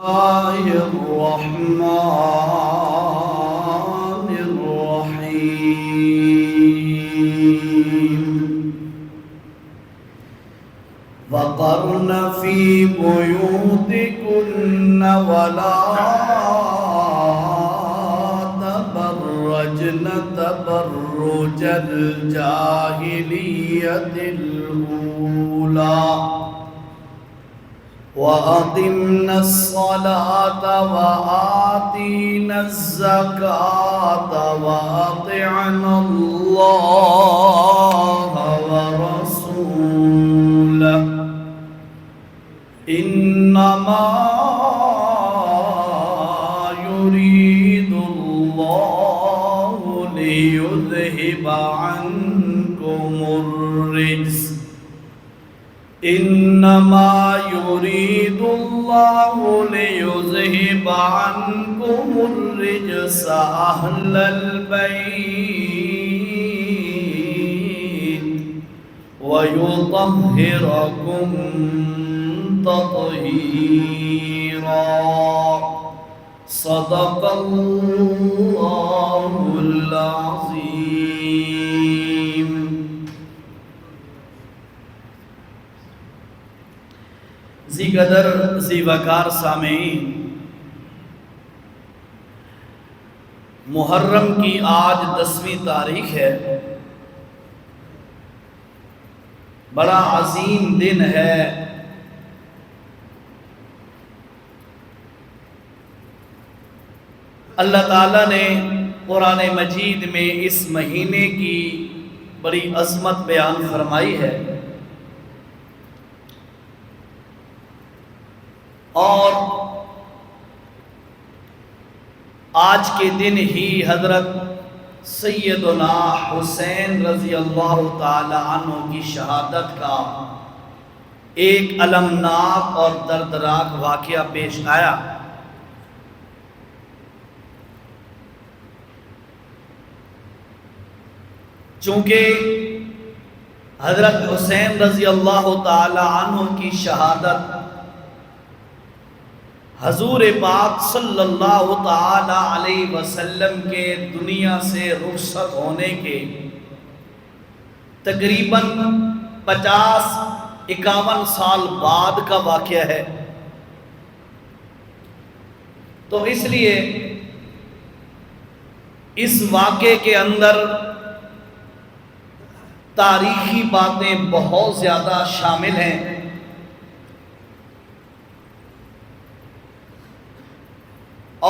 الله الرحمن الرحيم وقرن في بيوتكن ولا تبرجن تبرج الجاهلية الأولى وأقمنا الصلاة وآتينا الزكاة وأطعنا الله ورسوله إنما يريد الله ليذهب عنكم الرجس إنما يريد الله ليذهب عنكم الرجس أهل البيت ويطهركم تطهيرا صدق الله العظيم. ذی قدر ذی وقار سامعین، محرم کی آج 10ویں تاریخ ہے. بڑا عظیم دن ہے. اللہ تعالیٰ نے قرآن مجید میں اس مہینے کی بڑی عظمت بیان فرمائی ہے، اور آج کے دن ہی حضرت سیدنا حسین رضی اللہ تعالی عنہ کی شہادت کا ایک المناک اور دردناک واقعہ پیش آیا. چونکہ حضرت حسین رضی اللہ تعالی عنہ کی شہادت حضور پاک صلی اللہ تعالی علیہ وسلم کے دنیا سے رخصت ہونے کے تقریباً 50-51 سال بعد کا واقعہ ہے. تو اس لیے اس واقعے کے اندر تاریخی باتیں بہت زیادہ شامل ہیں،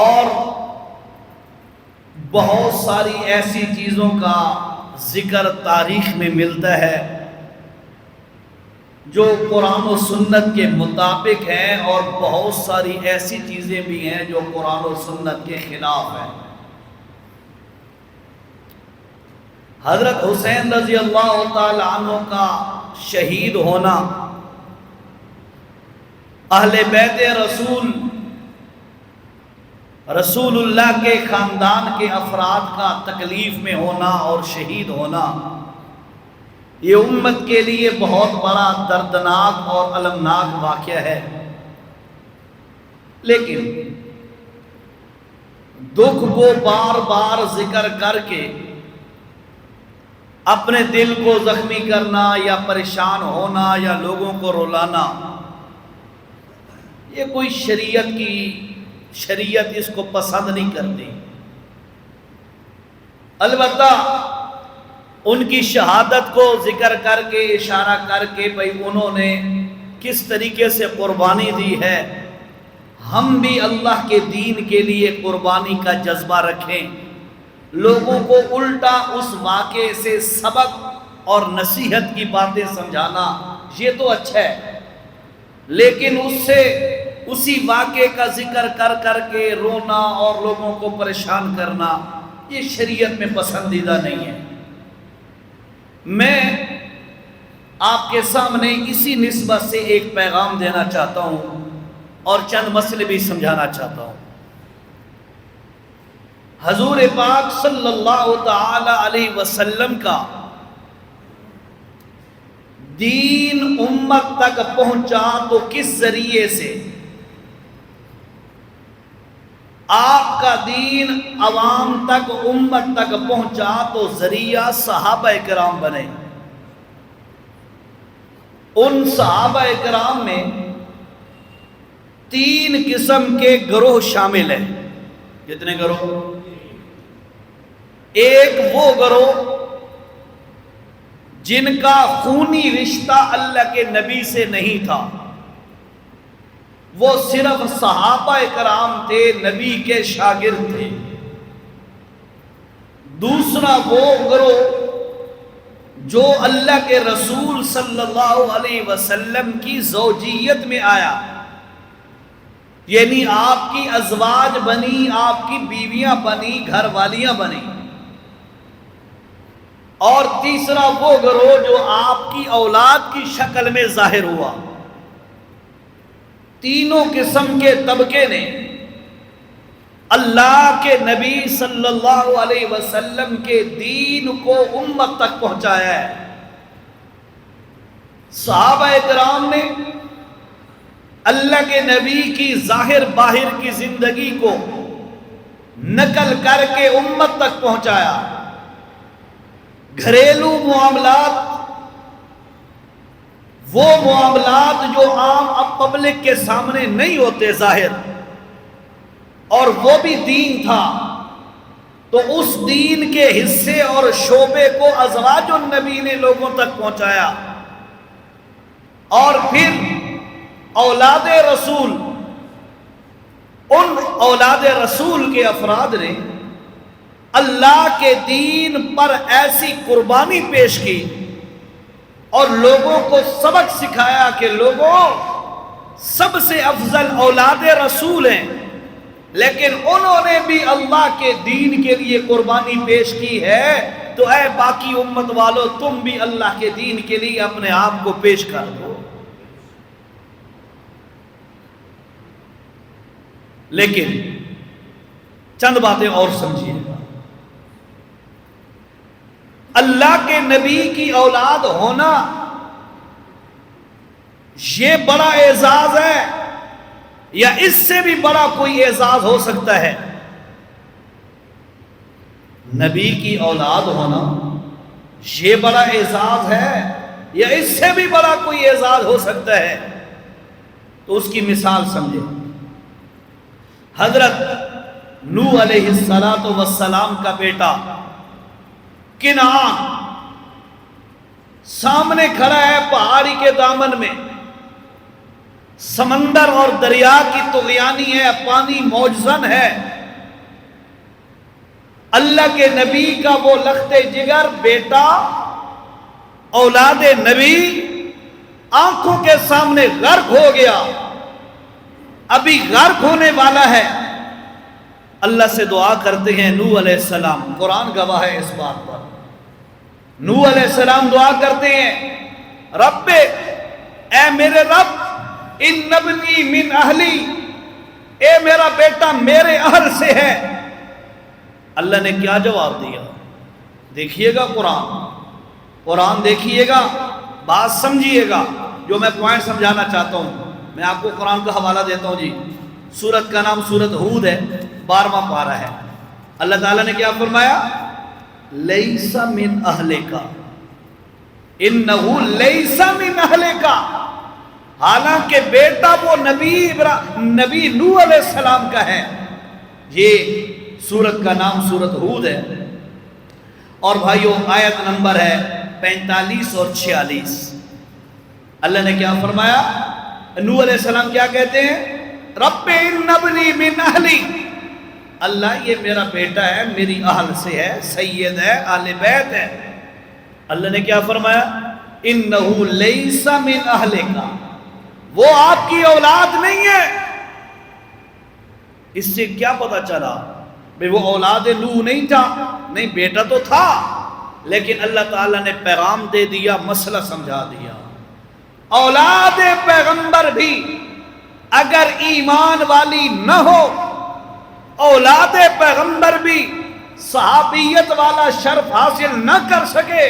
اور بہت ساری ایسی چیزوں کا ذکر تاریخ میں ملتا ہے جو قرآن و سنت کے مطابق ہیں، اور بہت ساری ایسی چیزیں بھی ہیں جو قرآن و سنت کے خلاف ہیں. حضرت حسین رضی اللہ تعالی عنہ کا شہید ہونا اہل بیت رسول اللہ کے خاندان کے افراد کا تکلیف میں ہونا اور شہید ہونا، یہ امت کے لیے بہت بڑا دردناک اور المناک واقعہ ہے. لیکن دکھ کو بار بار ذکر کر کے اپنے دل کو زخمی کرنا یا پریشان ہونا یا لوگوں کو رلانا، یہ کوئی شریعت اس کو پسند نہیں کرتی. البتہ ان کی شہادت کو ذکر کر کے اشارہ کر کے بھئی انہوں نے کس طریقے سے قربانی دی ہے، ہم بھی اللہ کے دین کے لیے قربانی کا جذبہ رکھیں. لوگوں کو الٹا اس واقعے سے سبق اور نصیحت کی باتیں سمجھانا یہ تو اچھا ہے، لیکن اسی واقعے کا ذکر کر کے رونا اور لوگوں کو پریشان کرنا یہ شریعت میں پسندیدہ نہیں ہے. میں آپ کے سامنے اسی نسبت سے ایک پیغام دینا چاہتا ہوں اور چند مسئلے بھی سمجھانا چاہتا ہوں. حضور پاک صلی اللہ تعالی علیہ وسلم کا دین امت تک پہنچا تو کس ذریعے سے؟ آپ کا دین عوام تک، امت تک پہنچا تو ذریعہ صحابہ کرام بنے۔ ان صحابہ کرام میں 3 قسم کے گروہ شامل ہیں۔ کتنے گروہ؟ ایک وہ گروہ جن کا خونی رشتہ اللہ کے نبی سے نہیں تھا، وہ صرف صحابہ کرام تھے، نبی کے شاگرد تھے۔ دوسرا وہ گروہ جو اللہ کے رسول صلی اللہ علیہ وسلم کی زوجیت میں آیا، یعنی آپ کی ازواج بنی، آپ کی بیویاں بنی، گھر والیاں بنی۔ اور تیسرا وہ گروہ جو آپ کی اولاد کی شکل میں ظاہر ہوا۔ تینوں قسم کے طبقے نے اللہ کے نبی صلی اللہ علیہ وسلم کے دین کو امت تک پہنچایا ہے۔ صحابہ کرام نے اللہ کے نبی کی ظاہر باہر کی زندگی کو نقل کر کے امت تک پہنچایا۔ گھریلو معاملات، وہ معاملات جو عام اب پبلک کے سامنے نہیں ہوتے ظاہر، اور وہ بھی دین تھا، تو اس دین کے حصے اور شعبے کو ازواج النبی نے لوگوں تک پہنچایا۔ اور پھر اولاد رسول، ان اولاد رسول کے افراد نے اللہ کے دین پر ایسی قربانی پیش کی اور لوگوں کو سبق سکھایا کہ لوگوں، سب سے افضل اولاد رسول ہیں، لیکن انہوں نے بھی اللہ کے دین کے لیے قربانی پیش کی ہے، تو اے باقی امت والو، تم بھی اللہ کے دین کے لیے اپنے آپ کو پیش کر دو۔ لیکن چند باتیں اور سمجھیے گا۔ اللہ کے نبی کی اولاد ہونا یہ بڑا اعزاز ہے، یا اس سے بھی بڑا کوئی اعزاز ہو سکتا ہے؟ نبی کی اولاد ہونا یہ بڑا اعزاز ہے، یا اس سے بھی بڑا کوئی اعزاز ہو سکتا ہے؟ تو اس کی مثال سمجھے۔ حضرت نوح علیہ السلام کا بیٹا کنعان سامنے کھڑا ہے پہاڑی کے دامن میں، سمندر اور دریا کی طغیانی ہے، پانی موجزن ہے۔ اللہ کے نبی کا وہ لخت جگر بیٹا، اولاد نبی، آنکھوں کے سامنے غرق ہو گیا، ابھی غرق ہونے والا ہے۔ اللہ سے دعا کرتے ہیں نوح علیہ السلام، قرآن گواہ ہے اس بات پر۔ نوح علیہ السلام دعا کرتے ہیں، رب، اے میرے رب، ان ابنی من اہلی، اے میرا بیٹا میرے اہل سے ہے۔ اللہ نے کیا جواب دیا؟ دیکھیے گا قرآن دیکھیے گا، بات سمجھیے گا۔ جو میں پوائنٹ سمجھانا چاہتا ہوں، میں آپ کو قرآن کا حوالہ دیتا ہوں جی۔ سورت کا نام سورت ہود ہے، 12واں پارہ ہے۔ اللہ تعالیٰ نے کیا فرمایا؟ لیس من اہلک، انہو لیس من اہلک، حالانکہ بیٹا وہ نبی نوح علیہ السلام کا ہے۔ یہ سورت کا نام سورت ہود ہے۔ اور بھائیو، آیت نمبر ہے 45 اور 46۔ اللہ نے کیا فرمایا؟ نوح علیہ السلام کیا کہتے ہیں؟ رب ان ابنی من اہلی، اللہ یہ میرا بیٹا ہے، میری اہل سے ہے، سید ہے، آل بیت ہے۔ اللہ نے کیا فرمایا؟ انہو لیس من اہلک، وہ آپ کی اولاد نہیں ہے۔ اس سے کیا پتا چلا؟ بھئی وہ اولاد نوح نہیں تھا، نہیں، بیٹا تو تھا، لیکن اللہ تعالیٰ نے پیغام دے دیا، مسئلہ سمجھا دیا۔ اولاد پیغمبر بھی اگر ایمان والی نہ ہو، اولاد پیغمبر بھی صحابیت والا شرف حاصل نہ کر سکے،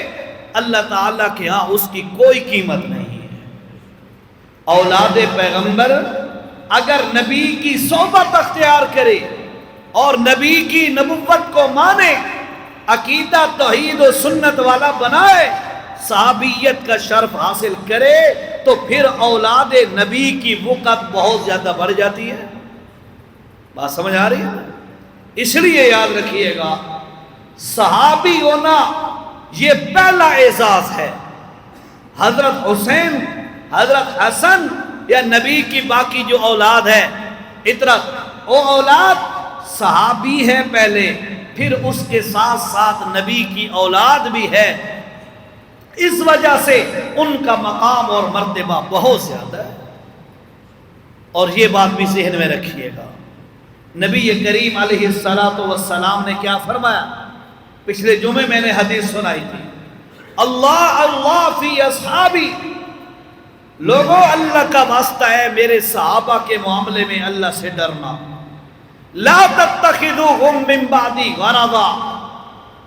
اللہ تعالیٰ کے ہاں اس کی کوئی قیمت نہیں ہے۔ اولاد پیغمبر اگر نبی کی صحبت اختیار کرے، اور نبی کی نبوت کو مانے، عقیدہ توحید و سنت والا بنائے، صحابیت کا شرف حاصل کرے، تو پھر اولاد نبی کی وقت بہت زیادہ بڑھ جاتی ہے۔ بات سمجھ آ رہی ہے؟ اس لیے یاد رکھیے گا، صحابی ہونا یہ پہلا اعزاز ہے۔ حضرت حسین، حضرت حسن یا نبی کی باقی جو اولاد ہے اطرت، وہ اولاد صحابی ہے پہلے، پھر اس کے ساتھ ساتھ نبی کی اولاد بھی ہے۔ اس وجہ سے ان کا مقام اور مرتبہ بہت زیادہ ہے، اور یہ بات بھی ذہن میں رکھیے گا۔ نبی کریم علیہ السلام نے کیا فرمایا؟ پچھلے جمعے میں نے حدیث سنائی تھی، اللہ اللہ فی اصحابی، لوگوں اللہ کا واسطہ ہے میرے صحابہ کے معاملے میں اللہ سے ڈرنا۔ لا تتخذوہم من بعدی غرضا،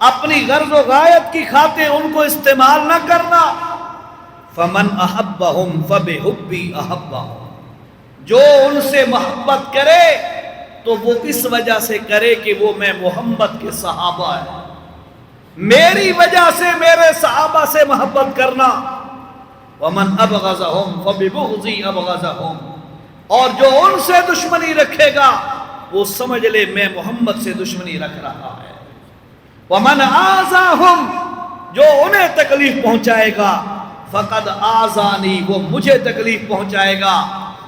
اپنی غرض و غایت کی خاطر ان کو استعمال نہ کرنا۔ فمن احبہم فبحبی احبہم، جو ان سے محبت کرے تو وہ اس وجہ سے کرے کہ وہ میں محمد کے صحابہ ہیں، میری وجہ سے میرے صحابہ سے محبت کرنا۔ ومن ابغضہم فببغضی ابغضہم، اور جو ان سے دشمنی رکھے گا وہ سمجھ لے میں محمد سے دشمنی رکھ رہا ہے۔ ومن آذاہم، جو انہیں تکلیف پہنچائے گا، فقد آذانی، وہ مجھے تکلیف پہنچائے گا۔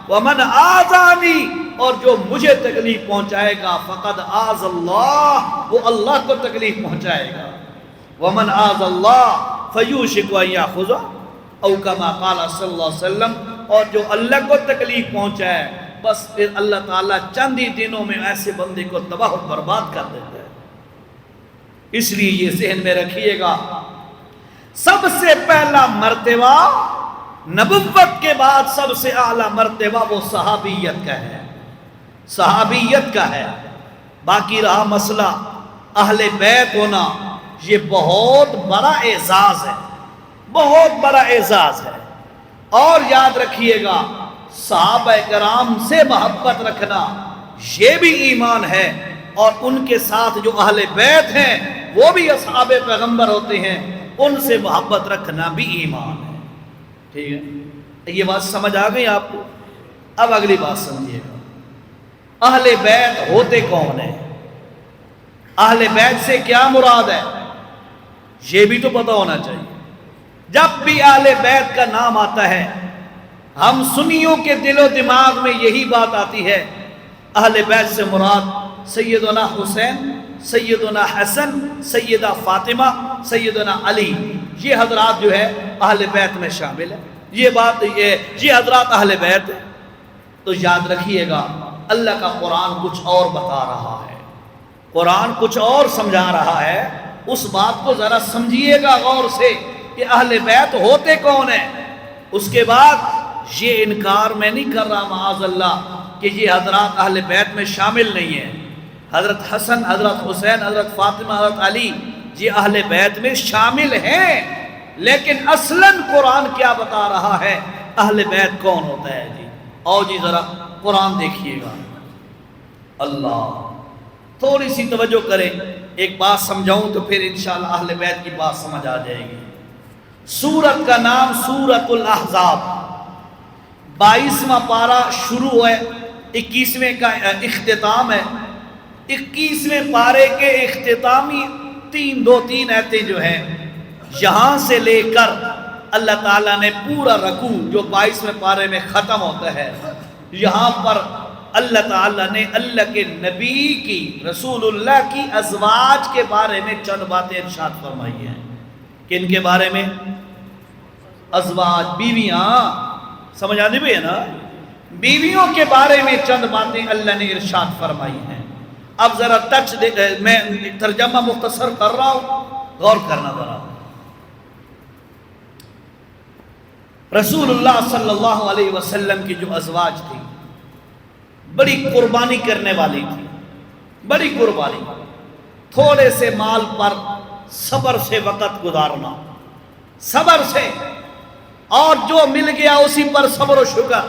ومن آذانی، اور جو مجھے تکلیف پہنچائے گا، فقد آذ اللہ، وہ اللہ کو تکلیف پہنچائے گا۔ ومن آذ اللہ فیوشک ان یاخذہ، او کما قال صلی اللہ علیہ وسلم، اور جو اللہ کو تکلیف پہنچائے بس پھر اللہ تعالیٰ چند ہی دنوں میں ایسے بندے کو تباہ و برباد کر دیتا ہے۔ اس لیے یہ ذہن میں رکھیے گا، سب سے پہلا مرتبہ نبوت کے بعد سب سے اعلیٰ مرتبہ وہ صحابیت کا ہے، صحابیت کا ہے۔ باقی رہا مسئلہ اہل بیت ہونا، یہ بہت بڑا اعزاز ہے، بہت بڑا اعزاز ہے۔ اور یاد رکھیے گا، صحابہ کرام سے محبت رکھنا یہ بھی ایمان ہے، اور ان کے ساتھ جو اہل بیت ہیں وہ بھی اصحاب پیغمبر ہوتے ہیں، ان سے محبت رکھنا بھی ایمان ہے۔ ٹھیک ہے، یہ بات سمجھ آ گئی آپ کو؟ اب اگلی بات سمجھیے گا، اہل بیت ہوتے کون ہیں؟ اہل بیت سے کیا مراد ہے یہ بھی تو پتہ ہونا چاہیے۔ جب بھی اہل بیت کا نام آتا ہے، ہم سنیوں کے دل و دماغ میں یہی بات آتی ہے، اہل بیت سے مراد سیدنا حسین، سیدنا حسن، سیدہ فاطمہ، سیدنا علی، یہ حضرات جو ہے اہل بیت میں شامل ہے۔ یہ بات یہ حضرات اہل بیت ہے۔ تو یاد رکھیے گا، اللہ کا قرآن کچھ اور بتا رہا ہے، قرآن کچھ اور سمجھا رہا ہے۔ اس بات کو ذرا سمجھیے گا غور سے کہ اہل بیت ہوتے کون ہیں۔ اس کے بعد یہ انکار میں نہیں کر رہا معاذ اللہ کہ یہ حضرات اہل بیت میں شامل نہیں ہیں۔ حضرت حسن، حضرت حسین، حضرت فاطمہ، حضرت علی یہ اہل بیت میں شامل ہیں، لیکن اصلاً قرآن کیا بتا رہا ہے، اہل بیت کون ہوتا ہے جی؟ آؤ جی ذرا قرآن دیکھیے گا۔ اللہ، تھوڑی سی توجہ کریں، ایک بات سمجھاؤں تو پھر انشاءاللہ اہل بیت کی بات سمجھ آ جائے گی۔ سورت کا نام سورت الاحزاب، 22واں پارہ شروع ہے، 21ویں کا اختتام ہے۔ 21ویں پارے کے اختتامی دو تین آیتیں جو ہیں، یہاں سے لے کر اللہ تعالیٰ نے پورا رکوع جو 22ویں پارے میں ختم ہوتا ہے، یہاں پر اللہ تعالیٰ نے اللہ کے نبی کی، رسول اللہ کی ازواج کے بارے میں چند باتیں ارشاد فرمائی ہیں۔ کن کے بارے میں؟ ازواج، بیویاں، سمجھ آتی بھی ہے نا؟ بیویوں کے بارے میں چند باتیں اللہ نے ارشاد فرمائی ہیں۔ اب ذرا میں ترجمہ مختصر کر رہا ہوں، غور کرنا ذرا۔ رسول اللہ صلی اللہ علیہ وسلم کی جو ازواج تھی، بڑی قربانی کرنے والی تھی، بڑی قربانی، تھوڑے سے مال پر صبر سے وقت گزارنا، صبر سے، اور جو مل گیا اسی پر صبر و شکر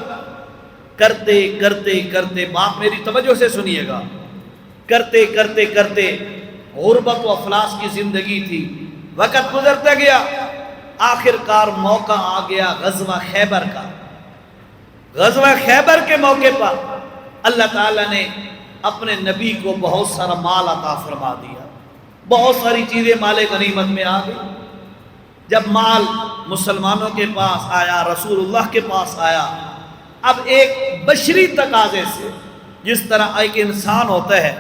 کرتے کرتے کرتے، باپ میری توجہ سے سنیے گا، کرتے کرتے کرتے غربت و افلاس کی زندگی تھی، وقت گزرتا گیا، آخر کار موقع آ گیا غزوہ خیبر کا۔ غزوہ خیبر کے موقع پر اللہ تعالیٰ نے اپنے نبی کو بہت سارا مال عطا فرما دیا، بہت ساری چیزیں مال غنیمت میں آ گئی۔ جب مال مسلمانوں کے پاس آیا، رسول اللہ کے پاس آیا، اب ایک بشری تقاضے سے، جس طرح ایک انسان ہوتا ہے،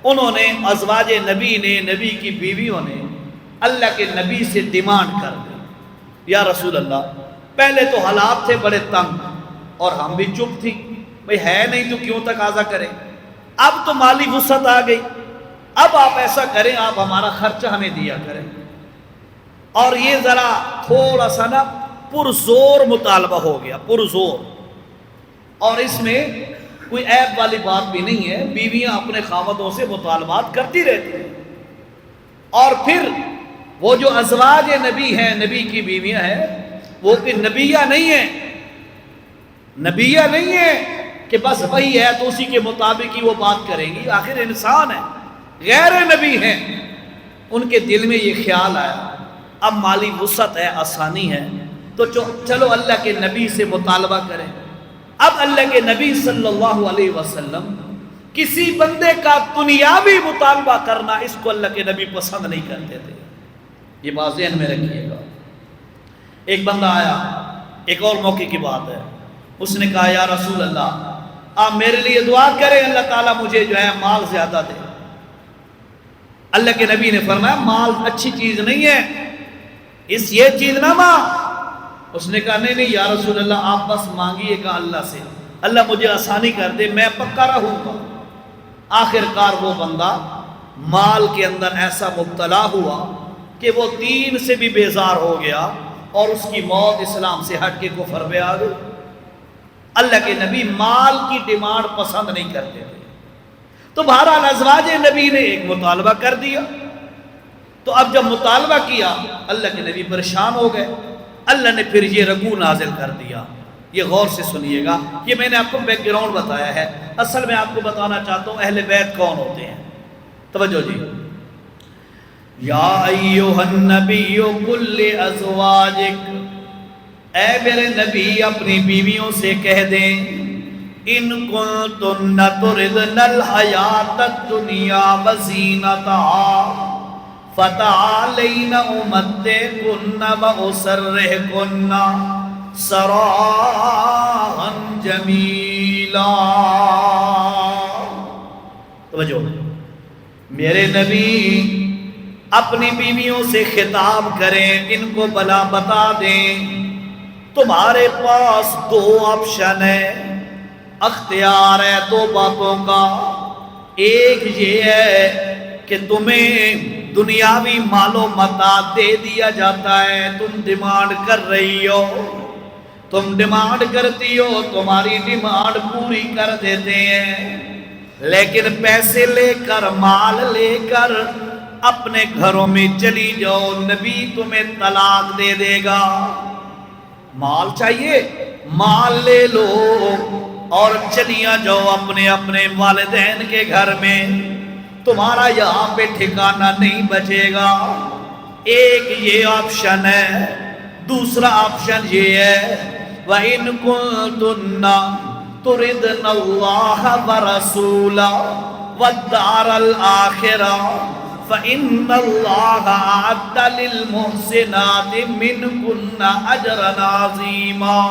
انہوں نے ازواج نبی نے، نبی کی بیویوں نے اللہ کے نبی سے ڈیمانڈ کر دی، یا رسول اللہ پہلے تو حالات تھے بڑے تنگ اور ہم بھی چپ تھی، بھئی ہے نہیں تو کیوں تقاضا کریں، اب تو مالی وسعت آ گئی، اب آپ ایسا کریں، آپ ہمارا خرچہ ہمیں دیا کریں۔ اور یہ ذرا تھوڑا سا نا پرزور مطالبہ ہو گیا، پرزور، اور اس میں کوئی عیب والی بات بھی نہیں ہے، بیویاں اپنے خاوندوں سے مطالبات کرتی رہتی ہیں۔ اور پھر وہ جو ازواج نبی ہیں، نبی کی بیویاں ہیں، وہ کہ نبیہ نہیں ہیں، نبیہ نہیں ہیں کہ بس وہی ہے تو اسی کے مطابق ہی وہ بات کریں گی، آخر انسان ہے، غیر نبی ہیں۔ ان کے دل میں یہ خیال آیا اب مالی وسعت ہے، آسانی ہے، تو چلو اللہ کے نبی سے مطالبہ کریں۔ اب اللہ کے نبی صلی اللہ علیہ وسلم کسی بندے کا دنیاوی مطالبہ کرنا، اس کو اللہ کے نبی پسند نہیں کرتے تھے، یہ بات ذہن میں رکھیے گا۔ ایک بندہ آیا، ایک اور موقع کی بات ہے، اس نے کہا یا رسول اللہ آپ میرے لیے دعا کریں، اللہ تعالیٰ مجھے جو ہے مال زیادہ دے۔ اللہ کے نبی نے فرمایا مال اچھی چیز نہیں ہے، اس یہ چیز نہ مانگ۔ اس نے کہا نہیں یا رسول اللہ آپ بس مانگیے گا اللہ سے، اللہ مجھے آسانی کر دے، میں پکا رہوں گا۔ آخر کار وہ بندہ مال کے اندر ایسا مبتلا ہوا کہ وہ دین سے بھی بیزار ہو گیا اور اس کی موت اسلام سے ہٹ کے کفر میں آ گئی۔ اللہ کے نبی مال کی ڈیمانڈ پسند نہیں کرتے تھے، تو بہرحال ازواج نبی نے ایک مطالبہ کر دیا۔ تو اب جب مطالبہ کیا اللہ کے نبی پریشان ہو گئے، اللہ نے پھر یہ رکوع نازل کر دیا۔ یہ غور سے سنیے گا، یہ میں نے آپ کو بیک گراؤنڈ بتایا ہے، اصل میں آپ کو بتانا چاہتا ہوں اہل بیت کون ہوتے ہیں۔ توجہ جی، یا ایھا النبی قل لازواجک، اے میرے نبی اپنی بیویوں سے کہہ دیں، ان کنتن تردن الحیات الدنیا وزینتہا فتعالین امتعکن واسرحکن سراحا جمیلا۔ توجہ، میرے نبی اپنی بیویوں سے خطاب کریں، ان کو بلا بتا دیں تمہارے پاس دو آپشن ہے، اختیار ہے دو باتوں کا۔ ایک یہ ہے کہ تمہیں دنیاوی مال و متاع دے دیا جاتا ہے، تم ڈیمانڈ کر رہی ہو، تم ڈیمانڈ کرتی ہو، تمہاری ڈیمانڈ پوری کر دیتے ہیں، لیکن پیسے لے کر، مال لے کر اپنے گھروں میں چلی جاؤ، نبی تمہیں طلاق دے دے گا۔ مال چاہیے، مال لے لو اور چلیاں جاؤ اپنے اپنے والدین کے گھر میں، تمہارا یہاں پہ ٹھکانہ نہیں بچے گا۔ ایک یہ آپشن ہے۔ دوسرا آپشن یہ ہے وَإِن كُنتُنَّ تُرِدْنَ اللَّهَ وَرَسُولَهُ وَالدَّارَ الْآخِرَةَ فَإِنَّ اللَّهَ أَعَدَّ لِلْمُحْسِنَاتِ مِنْكُنَّ أَجْرًا عَظِيمًا۔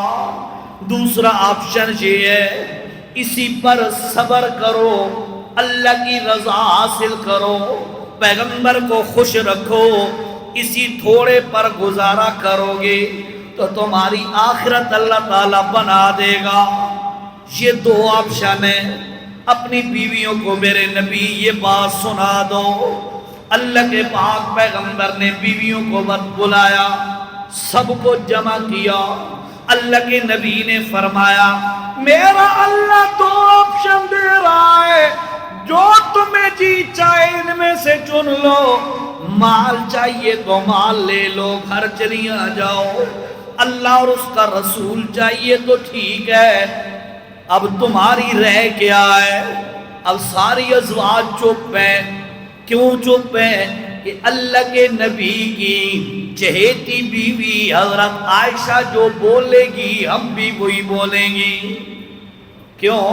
دوسرا آپشن یہ ہے، اسی پر صبر کرو، اللہ کی رضا حاصل کرو، پیغمبر کو خوش رکھو، اسی تھوڑے پر گزارا کرو گے تو تمہاری آخرت اللہ تعالیٰ بنا دے گا۔ یہ دو آپشن ہیں۔ اپنی بیویوں کو میرے نبی یہ بات سنا دو۔ اللہ کے پاک پیغمبر نے بیویوں کو بلایا، سب کو جمع کیا، اللہ کے نبی نے فرمایا میرا اللہ دو آپشن دے رہا ہے، جو تمہیں جی چاہے ان میں سے چن لو۔ مال چاہیے تو مال لے لو، گھر چلیاں جاؤ۔ اللہ اور اس کا رسول چاہیے تو ٹھیک ہے، اب تمہاری رہ کیا ہے؟ اب ساری ازواج چپ ہیں. کیوں چپ ہیں؟ کہ اللہ کے نبی کی چہیتی بیوی حضرت عائشہ جو بولے گی ہم بھی وہی بولیں گی. کیوں؟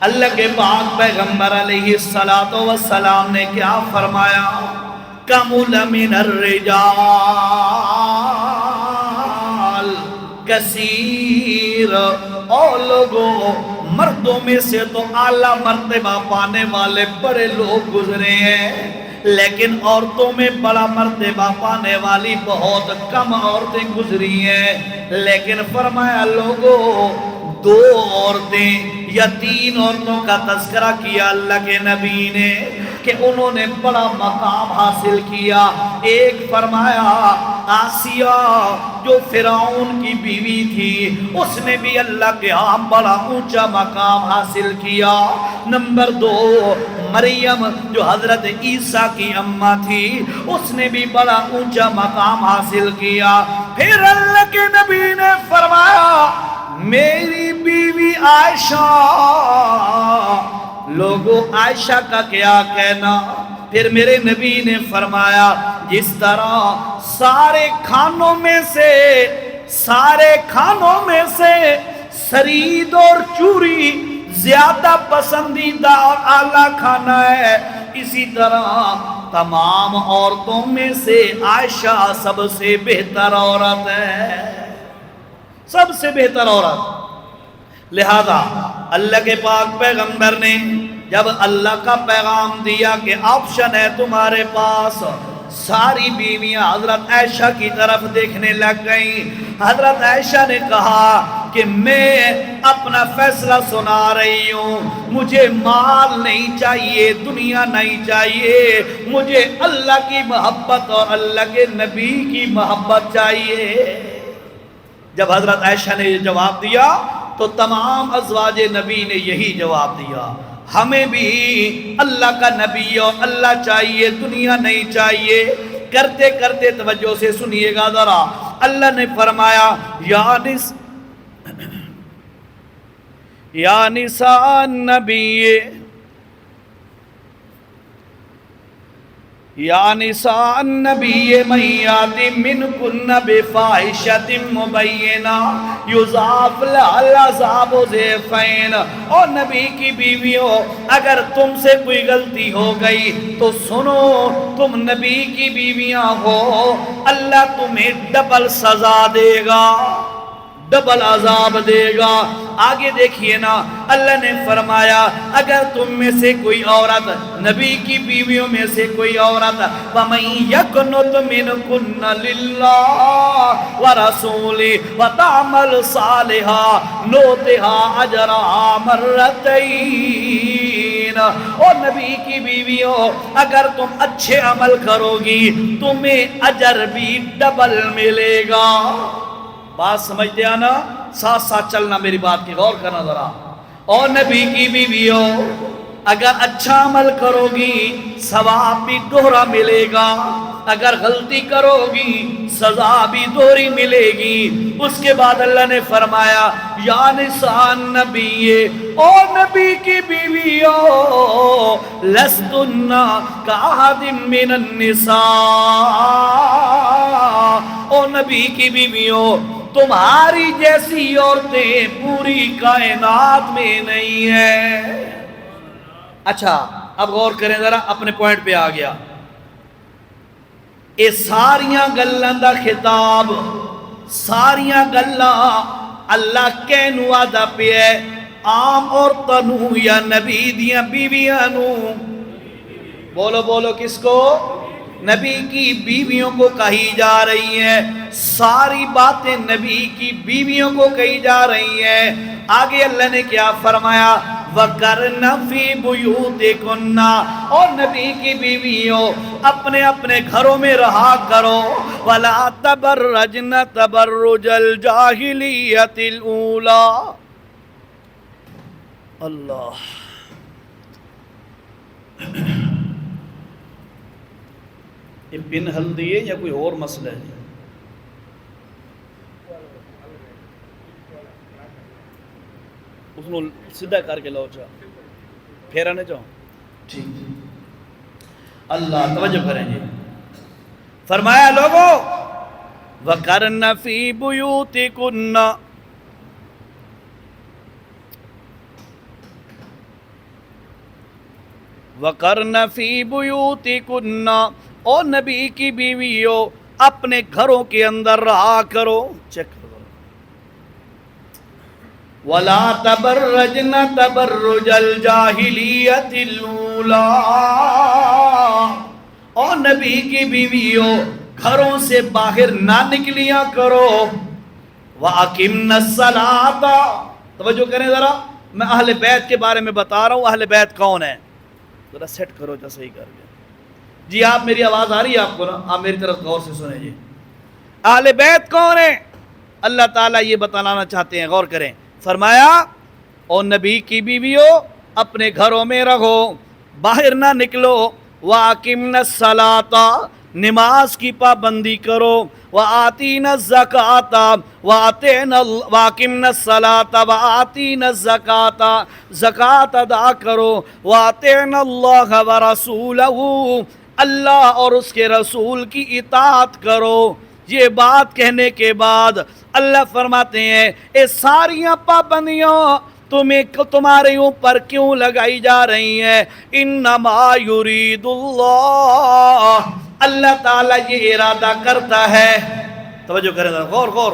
اللہ کے پاک پیغمبر علیہ السلام نے کیا فرمایا؟ کمل من الرجال کثیر. اور لوگوں، مردوں میں سے تو اعلیٰ مرتبہ پانے والے بڑے لوگ گزرے ہیں، لیکن عورتوں میں بڑا مرتبہ پانے والی بہت کم عورتیں گزری ہیں. لیکن فرمایا لوگوں، 2 عورتیں یا 3 عورتوں کا تذکرہ کیا اللہ کے نبی نے کہ انہوں نے بڑا مقام حاصل کیا. ایک فرمایا آسیہ جو فرعون کی بیوی تھی، اس نے بھی اللہ کے ہاں بڑا اونچا مقام حاصل کیا. نمبر 2 مریم جو حضرت عیسیٰ کی اماں تھی، اس نے بھی بڑا اونچا مقام حاصل کیا. پھر اللہ کے نبی نے فرمایا میری بیوی عائشہ. لوگوں عائشہ کا کیا کہنا؟ پھر میرے نبی نے فرمایا جس طرح سارے کھانوں میں سے سرید اور چوری زیادہ پسندیدہ اور اعلیٰ کھانا ہے، اسی طرح تمام عورتوں میں سے عائشہ سب سے بہتر عورت ہے، سب سے بہتر عورت. لہذا اللہ کے پاک پیغمبر نے جب اللہ کا پیغام دیا کہ آپشن ہے تمہارے پاس، ساری بیویاں حضرت عائشہ کی طرف دیکھنے لگ گئیں. حضرت عائشہ نے کہا کہ میں اپنا فیصلہ سنا رہی ہوں، مجھے مال نہیں چاہیے، دنیا نہیں چاہیے، مجھے اللہ کی محبت اور اللہ کے نبی کی محبت چاہیے. جب حضرت عائشہ نے یہ جواب دیا تو تمام ازواج نبی نے یہی جواب دیا، ہمیں بھی اللہ کا نبی اور اللہ چاہیے، دنیا نہیں چاہیے. کرتے کرتے توجہ سے سنیے گا ذرا. اللہ نے فرمایا یا نساء النبی یا نساء النبی من یات منکن بفاحشۃ مبینہ یضاعف لها العذاب ضعفین. اور نبی کی بیویوں، اگر تم سے کوئی غلطی ہو گئی تو سنو، تم نبی کی بیویاں ہو، اللہ تمہیں ڈبل سزا دے گا، ڈبل عذاب دے گا. آگے دیکھیے نا، اللہ نے فرمایا اگر تم میں سے کوئی عورت، نبی کی بیویوں میں سے کوئی عورت، وَمَن يَقْنُتْ مِنْكُنَّ لِلَّهِ وَرَسُولِهِ وَتَعْمَلْ صَالِحًا نُؤْتِهَا أَجْرَهَا مرتين. اور نبی کی بیویوں، اگر تم اچھے عمل کرو گی تمہیں اجر بھی ڈبل ملے گا. بات سمجھتے ہیں نا؟ ساتھ ساتھ چلنا، میری بات کی غور کرنا ذرا. اور نبی کی بیویوں، اگر اچھا عمل کرو گی ثواب بھی دوہرا ملے گا، اگر غلطی کرو گی سزا بھی دوہری ملے گی. اس کے بعد اللہ نے فرمایا یا نساء النبی، او نبی کی بیویوں، لستن کاحد من النساء. او نبی کی بیویوں، تمہاری جیسی عورتیں پوری کائنات میں نہیں ہیں. اچھا اب غور کریں ذرا، اپنے پوائنٹ پہ آ گیا. یہ ساریاں گلاں دا خطاب، ساریاں گلاں اللہ کہنوں آدھا پہ ہے، عام عورتاں نوں یا نبی دیاں بیویاں نوں؟ بولو بولو، کس کو؟ نبی کی بیویوں کو کہی جا رہی ہیں. ساری باتیں نبی کی بیویوں کو کہی جا رہی ہیں. آگے اللہ نے کیا فرمایا؟ وَقَرْنَ فِي بُيُوتِكُنَّ. اور نبی کی بیویوں اپنے اپنے گھروں میں رہا کرو. وَلَا تَبَرَّجْنَ تَبَرُّجَ الْجَاهِلِيَّةِ الْأُولَى. اللہ، یہ پن ہلدی ہے یا کوئی اور مسئلہ ہے؟ اس کو سیدھا کر کے لاؤ. چاہ پھر آنے جاؤ ٹھیک جی اللہ توجہ کریں جی فرمایا لوگو وَقَرْنَ فِي بُيُوتِكُنَّ وَقَرْنَ فِي بُيُوتِكُنَّ او نبی کی بیویوں اپنے گھروں کے اندر رہا کرو چیک کرو وَلَا تَبَرَّجْنَ تَبَرُّجَ الْجَاهِلِيَّةِ الْأُولَىٰ او نبی کی بیویوں گھروں سے باہر نہ نکلیا کرو وَأَقِمْنَ الصَّلَاةَ توجہ کریں ذرا میں اہل بیت کے بارے میں بتا رہا ہوں اہل بیت کون ہے ذرا سیٹ کرو جو صحیح کر گیا جی آپ میری آواز آ رہی ہے آپ کو نا آپ میری طرف غور سے سنیں جی اہل بیت کون ہے اللہ تعالیٰ یہ بتانا چاہتے ہیں غور کریں فرمایا او نبی کی بیویوں اپنے گھروں میں رہو باہر نہ نکلو وَأَقِمْنَ الصَّلَاةَ نماز کی پابندی کرو وَآتِينَ الزَّكَاةَ وَأَقِمْنَ الصَّلَاةَ وَآتِينَ الزَّكَاةَ زکوٰۃ ادا کرو وَأَطِعْنَ اللَّهَ وَرَسُولَهُ اللہ اور اس کے رسول کی اطاعت کرو یہ بات کہنے کے بعد اللہ فرماتے ہیں اے ساریاں پابندیاں تمہارے اوپر کیوں لگائی جا رہی ہیں انما یرید اللہ اللہ تعالیٰ یہ ارادہ کرتا ہے توجہ کریں غور غور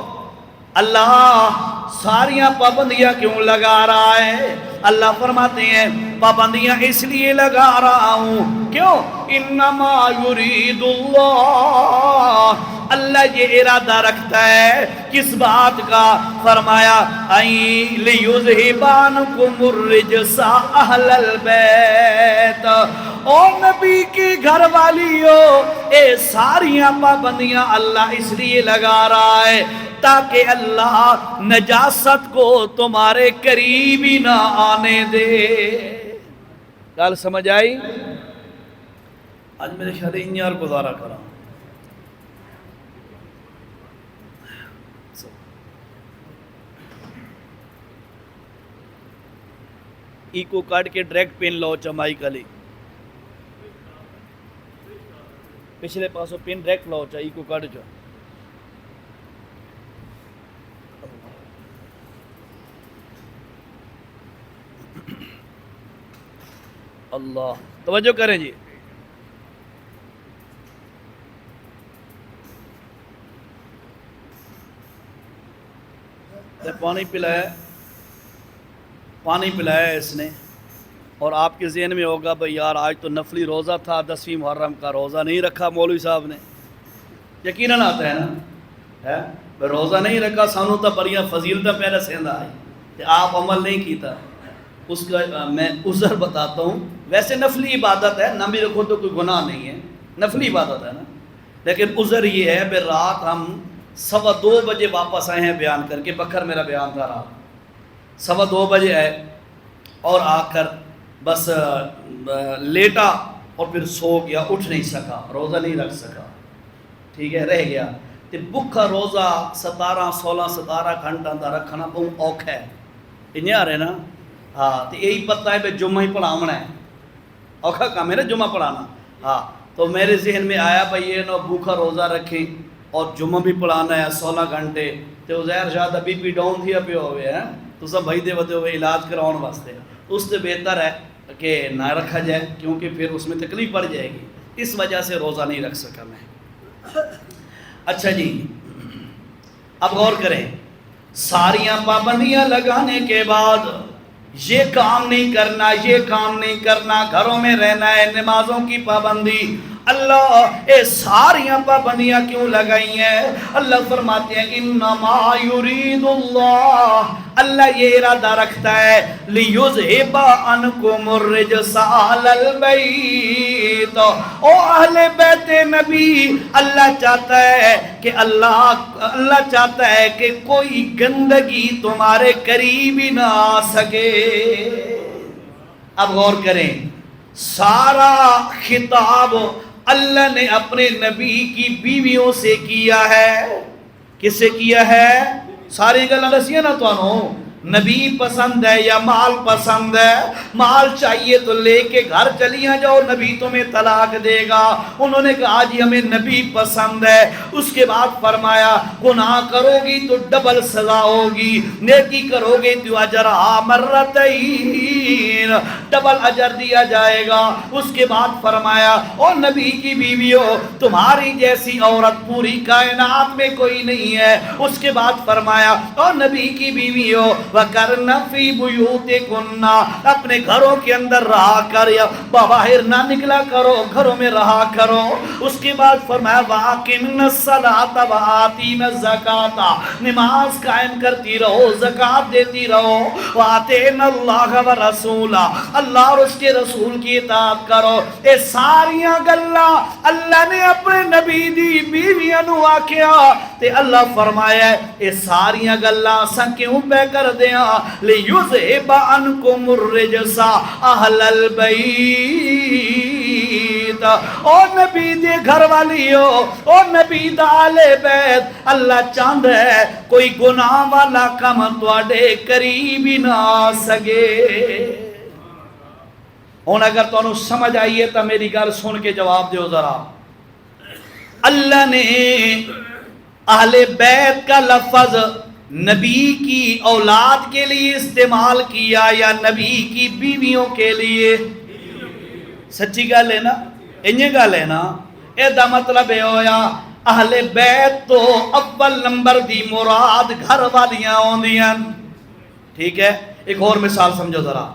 اللہ ساریاں پابندیاں کیوں لگا رہا ہے اللہ فرماتے ہیں پابندیاں اس لیے لگا رہا ہوں کیوں انما یرید اللہ اللہ یہ ارادہ رکھتا ہے کس بات کا فرمایا لِيُذْهِبَ عَنْكُمُ الرِّجْسَ أَهْلَ الْبَيْتِ او نبی کی گھر والیوں اے ساریاں پابندیاں اللہ اس لیے لگا رہا ہے تاکہ اللہ نجاست کو تمہارے قریب ہی نہ آنے دے گل سمجھ آئی آج میرے خیال انیار گزارا کرا ایکو کاٹ کے ڈائریکٹ پین لو چمائی کلی پچھلے پاسوں پین ڈائریکٹ لو چا ایکو کاٹ جو اللہ توجہ کریں جی پانی پلایا اس نے اور آپ کے ذہن میں ہوگا بھئی یار آج تو نفلی روزہ تھا 10ویں محرم کا روزہ نہیں رکھا مولوی صاحب نے یقیناً آتا ہے نا روزہ نہیں رکھا سانو تا بڑیاں فضیلتیں پہلے سیندا آئی کہ آپ عمل نہیں کیتا اس کا میں عذر بتاتا ہوں ویسے نفلی عبادت ہے نہ بھی رکھو تو کوئی گناہ نہیں ہے نفلی عبادت ہے نا لیکن عذر یہ ہے کہ رات ہم 2:15 بجے واپس آئے ہیں بیان کر کے بکر میرا بیان تھا رات 2:15 بجے آئے اور آ کر بس لیٹا اور پھر سو گیا اٹھ نہیں سکا روزہ نہیں رکھ سکا ٹھیک ہے رہ گیا تو بکھا روزہ 17 گھنٹہ دا رکھنا بہت اوکھا ہے انہیں آ رہے نا ہاں تو یہی پتہ ہے کہ جمعہ ہی پڑھاونا ہے اوکھا کام ہے نا جمعہ پڑھانا ہاں تو میرے ذہن میں آیا بھائی یہ نو بھوکا روزہ رکھیں اور جمعہ بھی پڑھانا ہے 16 گھنٹے تو ظاہر شاید بی پی ڈاؤن تھی پہ ہوئے ہیں تو سب بھائی دے ودے ہوئے علاج کراؤن واسطے اس سے بہتر ہے کہ نہ رکھا جائے کیونکہ پھر اس میں تکلیف پڑ جائے گی اس وجہ سے روزہ نہیں رکھ سکا میں اچھا جی اب غور کریں ساریاں پابندیاں لگانے کے بعد یہ کام نہیں کرنا گھروں میں رہنا ہے نمازوں کی پابندی اللہ اے ساریاں پابندیاں کیوں لگائی ہیں اللہ فرماتے ہیں انما یرید اللہ یہ ارادہ رکھتا ہے لیذھب عنکم الرجس اہل البیت او اہل بیت نبی اللہ چاہتا ہے کہ کوئی گندگی تمہارے قریب ہی نہ آ سکے اب غور کریں سارا خطاب اللہ نے اپنے نبی کی بیویوں سے کیا ہے کس سے کیا ہے ساری گلاں دسیاں نا تانوں نبی پسند ہے یا مال پسند ہے؟ مال چاہیے تو لے کے گھر چلیاں جاؤ، نبی تمہیں طلاق دے گا۔ انہوں نے کہا جی ہمیں نبی پسند ہے۔ اس کے بعد فرمایا گناہ کرو گی تو ڈبل سزا ہوگی، نیکی کرو گی تو اجرہا مرتین، ڈبل اجر دیا جائے گا۔ اس کے بعد فرمایا او نبی کی بیویوں، تمہاری جیسی عورت پوری کائنات میں کوئی نہیں ہے۔ اس کے بعد فرمایا او نبی کی بیویوں وَقَرْنَ فِي بُيُوتِكُنَّ، اپنے گھروں کے اندر رہا کر، یا باہر نہ نکلا کرو، گھروں میں رہا کرو۔ اس کے بعد فرمایا وَأَقِمْنَ الصَّلَاةَ وَآتِينَ الزَّكَاةَ، نماز قائم کرتی رہو، زکوٰۃ دیتی رہو۔ وَآتِينَ اللَّهَ وَرَسُولَهُ، اللہ اور اس کے رسول کی اطاعت کرو۔ اے ساریاں گلاں اللہ نے اپنے نبی دی بیویاں نو آکھیا تے اللہ فرمایا اے ساریاں گلاں اساں کیوں پہ کر دیاں؟ لِيُذْهِبَ عَنْكُمُ الرِّجْسَ أَهْلَ الْبَيْتِ، او نبی دے گھر والیو، او نبی دا آل بیت، اللہ چاہند ہے کوئی گناہ والا کم تواڈے قریب ہی نہ آ سکے۔ ہن اگر تانوں سمجھ آئیے تو میری گل سن کے جواب دیو ذرا۔ اللہ نے اہل بیت کا لفظ نبی کی اولاد کے لیے استعمال کیا یا نبی کی بیویوں کے لیے؟ سچی گل ہے نا؟ انجے گل ہے نا؟ اے دا مطلب ہے ہویا اہل بیت تو اول نمبر دی مراد گھر والیاں ہوندیاں۔ ٹھیک ہے، ایک اور مثال سمجھو ذرا۔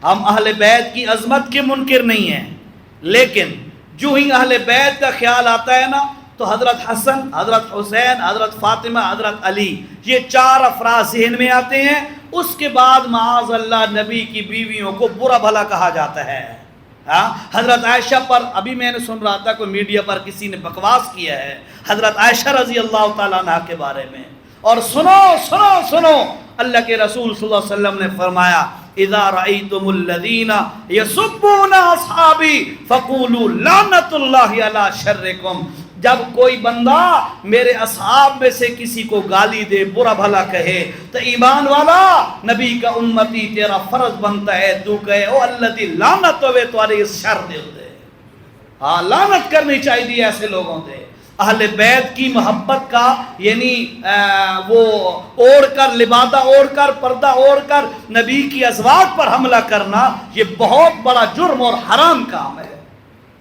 ہم اہل بیت کی عظمت کے منکر نہیں ہیں، لیکن جو ہی اہل بیت کا خیال آتا ہے نا تو حضرت حسن، حضرت حسین، حضرت فاطمہ، حضرت علی، یہ چار افراد ذہن میں آتے ہیں۔ اس کے بعد معاذ اللہ نبی کی بیویوں کو برا بھلا کہا جاتا ہے۔ حضرت عائشہ پر ابھی میں نے سن رہا تھا کوئی میڈیا پر کسی نے بکواس کیا ہے حضرت عائشہ رضی اللہ تعالیٰ عنہ کے بارے میں، اور سنو سنو سنو، اللہ کے رسول صلی اللہ علیہ وسلم نے فرمایا اذا رأيتم الذين يسبون اصحابي فقولوا لعنت اللہ علی شرکم، جب کوئی بندہ میرے اصحاب میں سے کسی کو گالی دے، برا بھلا کہے، تو ایمان والا نبی کا امتی تیرا فرض بنتا ہے تو کہے او اللہ دی لعنت ہوئے توارے اس شر دے دے۔ ہاں، لعنت کرنی چاہیے ایسے لوگوں دے۔ اہل بیت کی محبت کا یعنی وہ اوڑھ کر لبادہ اوڑھ کر پردہ اوڑھ کر نبی کی ازواج پر حملہ کرنا یہ بہت بڑا جرم اور حرام کام ہے،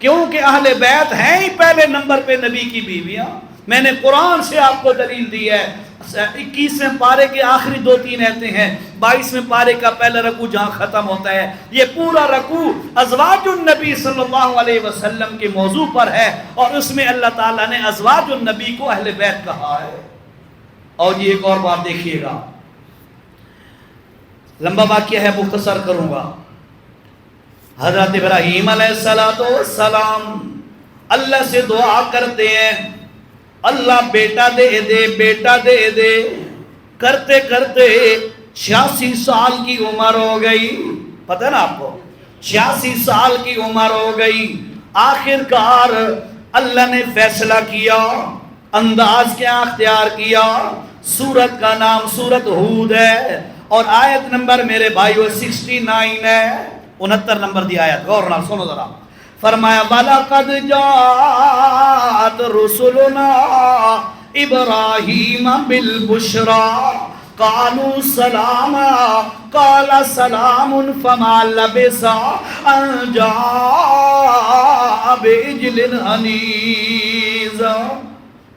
کیونکہ اہل بیت ہیں ہی پہلے نمبر پہ نبی کی بیویاں۔ میں نے قرآن سے آپ کو دلیل دی ہے، 21ویں پارے کے آخری 2-3 آیتیں ہیں، 22ویں پارے کا پہلا رکوع جہاں ختم ہوتا ہے، یہ پورا رکوع ازواج النبی صلی اللہ علیہ وسلم کے موضوع پر ہے، اور اس میں اللہ تعالیٰ نے ازواج النبی کو اہل بیت کہا ہے۔ اور یہ ایک اور بات دیکھیے گا، لمبا واقعہ ہے، مختصر کروں گا۔ حضرت ابراہیم علیہ السلام اللہ سے دعا کرتے ہیں اللہ بیٹا دے دے، بیٹا دے دے، کرتے کرتے 86 سال کی عمر ہو گئی، پتہ ہے نا آپ کو، 86 سال کی عمر ہو گئی۔ آخر کار اللہ نے فیصلہ کیا، انداز کیا اختیار کیا، سورت کا نام سورت ہود ہے، اور آیت نمبر میرے بھائیو 69 ہے، 69 نمبر دی آیت، غور نال سنو ذرا۔ فرمایا وَلَقَدْ جَاءَتْ رُسُلُنَا إِبْرَاهِيمَ بِالْبُشْرَى قَالُوا سَلَامًا قَالَ سَلَامٌ فَمَا لَبِثَ أَن جَاءَ بِعِجْلٍ حَنِيذٍ۔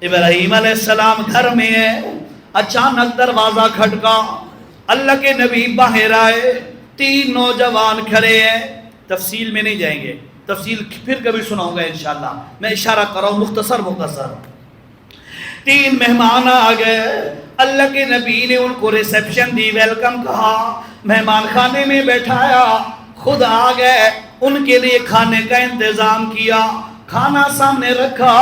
ابراہیم علیہ السلام گھر میں ہے، اچانک دروازہ کھٹکا، اللہ کے نبی باہر آئے، 3 نوجوان کھڑے ہیں، تفصیل میں نہیں جائیں گے، تفصیل پھر کبھی سناؤں گا انشاءاللہ، میں اشارہ کر رہا ہوں مختصر۔ 3 مہمان آ گئے، اللہ کے نبی نے ان کو ریسیپشن دی، ویلکم کہا، مہمان خانے میں بیٹھایا، خود آ گئے، ان کے لیے کھانے کا انتظام کیا، کھانا سامنے رکھا،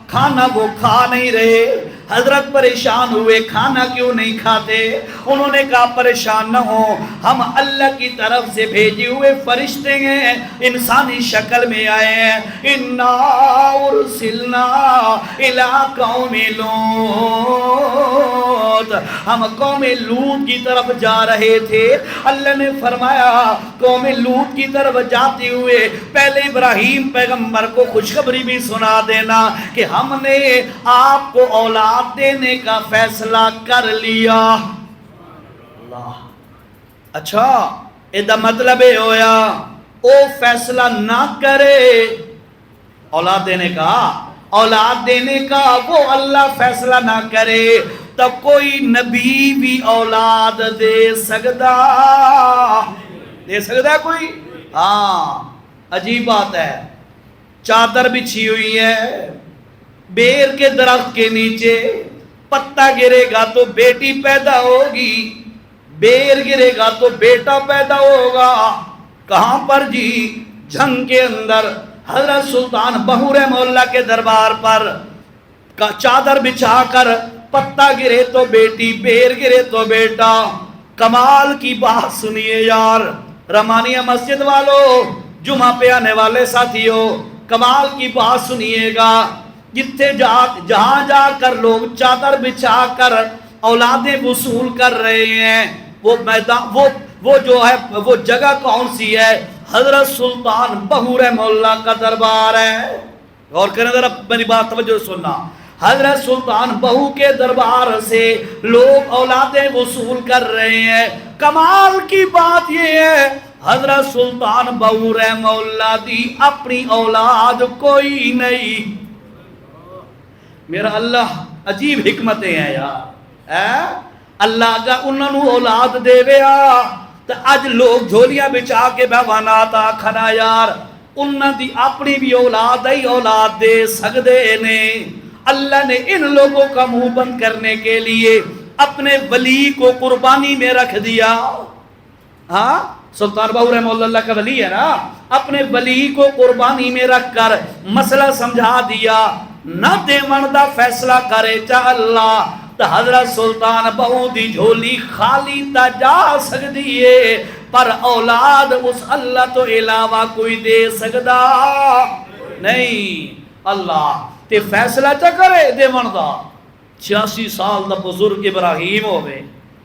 کھانا وہ کھا نہیں رہے۔ حضرت پریشان ہوئے کھانا کیوں نہیں کھاتے؟ انہوں نے کہا پریشان نہ ہو، ہم اللہ کی طرف سے بھیجے ہوئے فرشتے ہیں، انسانی شکل میں آئے ہیں۔ اِنَّا أُرْسِلْنَا إِلَىٰ قَوْمِ لُوط، ہم قوم لوط کی طرف جا رہے تھے۔ اللہ نے فرمایا قوم لوط کی طرف جاتے ہوئے پہلے ابراہیم پیغمبر کو خوشخبری بھی سنا دینا کہ ہم نے آپ کو اولاد دینے کا فیصلہ کر لیا۔ اللہ، اچھا یہ مطلب ہویا او فیصلہ نہ کرے اولاد دینے کا وہ اللہ فیصلہ نہ کرے تب کوئی نبی بھی اولاد دے سکتا کوئی؟ ہاں، عجیب بات ہے، چادر بچھی ہوئی ہے، بیر کے درخت کے نیچے پتا گرے گا تو بیٹی پیدا ہوگی، بیر گرے گا تو بیٹا پیدا ہوگا۔ کہاں پر جی؟ جنگ کے اندر حضرت سلطان بہو رحمہ اللہ کے دربار پر چادر بچھا کر پتا گرے تو بیٹی، بیر گرے تو بیٹا۔ کمال کی بات سنیے یار، رمانیہ مسجد والوں، جمعہ پہ آنے والے ساتھیوں، کمال کی بات سنیے گا۔ جہاں جا کر لوگ چادر بچھا کر اولادیں وصول کر رہے ہیں، وہ میدان وہ جو ہے وہ جگہ کون سی ہے؟ حضرت سلطان بہو رحمہ اللہ کا دربار ہے۔ غور کریں ذرا، میری بات توجہ سننا۔ حضرت سلطان بہو کے دربار سے لوگ اولادیں وصول کر رہے ہیں۔ کمال کی بات یہ ہے حضرت سلطان بہو رحمہ اللہ دی اپنی اولاد کوئی نہیں۔ میرا اللہ عجیب حکمتیں ہیں یار، اللہ کا انہوں نے اولاد دے ویا تو اج لوگ جھولیاں بچا کے بیوانات آکھنا یار انہوں دی اپنی بھی اولاد دے سکدے نے۔ اللہ نے ان لوگوں کا منہ بند کرنے کے لیے اپنے ولی کو قربانی میں رکھ دیا۔ ہاں، سلطان بہو رحمہ اللہ کا ولی ہے نا، اپنے ولی کو قربانی میں رکھ کر مسئلہ سمجھا دیا۔ نہ دیون دا فیصلہ کرے چا اللہ تو حضرت سلطان بہو دی جھولی خالی تا جا سکتی ہے، پر اولاد اس اللہ تو علاوہ کوئی دے سکتا نہیں۔ اللہ تے فیصلہ چا کرے دیون دا۔ 86 سال دا بزرگ ابراہیم ہوئے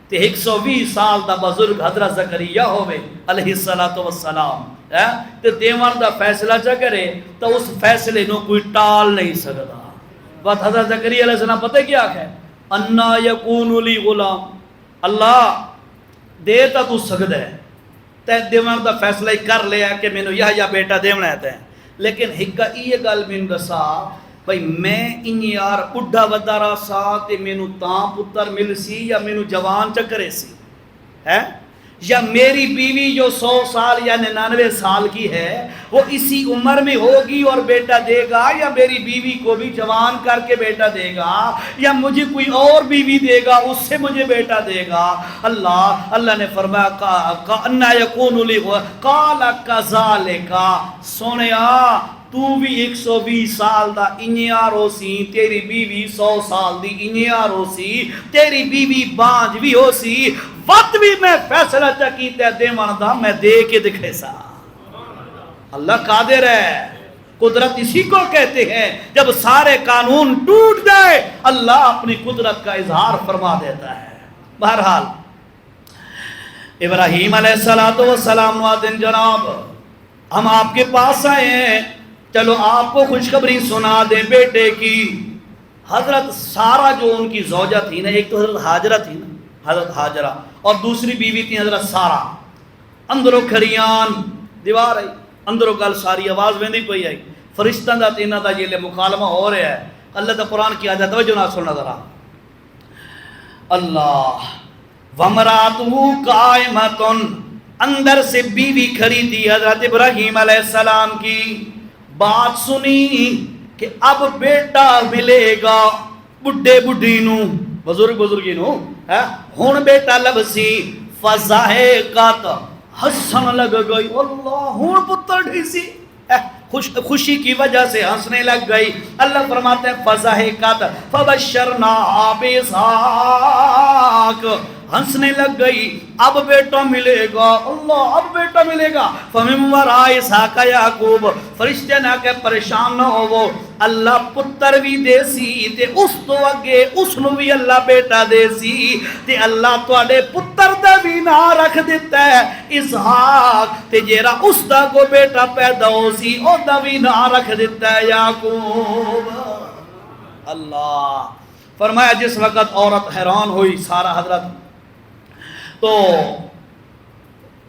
تے 120 سال دا بزرگ حضرت زکریا ہوئے علیہ السلام، تے دیون دا فیصلہ چا کرے تو اس فیصلے نو کوئی ٹال نہیں سکتا۔ بات حضرت زکریا علیہ السلام پتہ کیا ہے؟ انا یکون لی غلام، اللہ دیتا تو سکد ہے، تے دیون دا فیصلہ ہی کر لیا کہ میں نو یحییٰ بیٹا دیونا ہے تے، لیکن ہکا یہ گل میں دسا بھئی میں انہی یار اڈھا ودارا سا تے میں نو تاں پتر مل سی یا میں نو جوان چکرے سی ہے، یا میری بیوی جو 100 سال یا 99 سال کی ہے وہ اسی عمر میں ہوگی اور بیٹا دے گا، یا میری بیوی کو بھی جوان کر کے بیٹا دے گا، یا مجھے کوئی اور بیوی دے گا اس سے مجھے بیٹا دے گا۔ اللہ نے فرمایا انا یکون لی قال کذالک، سونیا تو بھی 120 سال دا انیار ہو سی، تیری بیوی 100 سال دی انیار ہو سی، تیری بیوی بانج بھی ہو سی، وقت بھی میں فیصلہ چکیتے دیوان دا میں دے کے دکھے سا۔ اللہ قادر ہے، قدرت اسی کو کہتے ہیں جب سارے قانون ٹوٹ جائے اللہ اپنی قدرت کا اظہار فرما دیتا ہے۔ بہرحال ابراہیم علیہ السلام وعدن جناب ہم آپ کے پاس آئے ہیں، چلو آپ کو خوشخبری سنا دیں بیٹے کی۔ حضرت سارہ جو ان کی زوجہ تھی نا، ایک تو حضرت ہاجرہ تھی نا، حضرت ہاجرہ، اور دوسری بیوی تھی حضرت سارہ، اندروں کھڑیان دیوار آئی، اندروں گل ساری آواز میں نہیں پئی آئی، فرشتہ دا تینہ دا یہ لے مکالمہ ہو رہا ہے۔ اللہ دا قرآن کی آجا توجہ نہ سننا ذرا، اللہ وَمْرَاتُهُ قَائِمَةٌ، اندر سے بیوی کھڑی تھی حضرت ابراہیم علیہ السلام کی، بات سنی کہ اب بیٹا ملے گا بڈھے بڈھی نو، بزرگی نو، ہون بیٹا لبسی، فضاحقات، ہسن لگ گئی، اللہ ہون پتر ڈھی سی، خوشی کی وجہ سے ہنسنے لگ گئی. اللہ فرماتے ہیں فضحکت فبشرناہا باسحاق، ہنسنے لگ گئی، اب بیٹا ملے گا، اللہ اب بیٹا ملے گا. فمن وراء اسحاق یعقوب، فرشتے نے کہ پریشان نہ ہو، اللہ پتر بھی دے سی تے اس تو اگے اس نو بھی اللہ بیٹا دے سی تے اللہ تواڈے پتر دا بھی نا رکھ دیتا ہے اسحاق تے جیرا اس دا کو بیٹا پیدا ہو سی او دا بھی نا رکھ دیتا ہے یعقوب. اللہ فرمایا جس وقت عورت حیران ہوئی سارا حضرت تو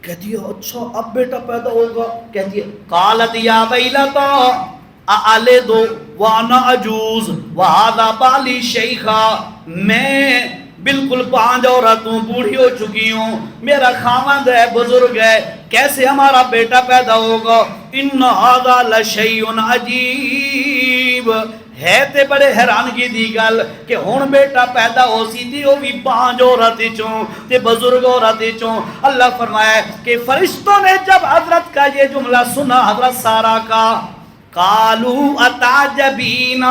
کہتی ہے اچھا اب بیٹا پیدا ہوگا. کہتی ہے قالت یا ویلتا اَأَلِدُ وَأَنَا عَجُوزٌ وَهَذَا بَالِي شَيْخًا، میں بالکل 5 عورتوں بوڑھی ہو چکی ہوں، میرا خاوند ہے بزرگ ہے، کیسے ہمارا بیٹا پیدا ہوگا. إِنَّ هَذَا لَشَيْءٌ عَجِيبٌ، ہے تے بڑے حیرانگی دی گل کہ ہن بیٹا پیدا ہو سی تے او بھی 5 عورت چوں تے بزرگ عورت چوں. اللہ فرمایا کہ فرشتوں نے جب حضرت کا یہ جملہ سنا حضرت سارا کا، قالوا اتعجبین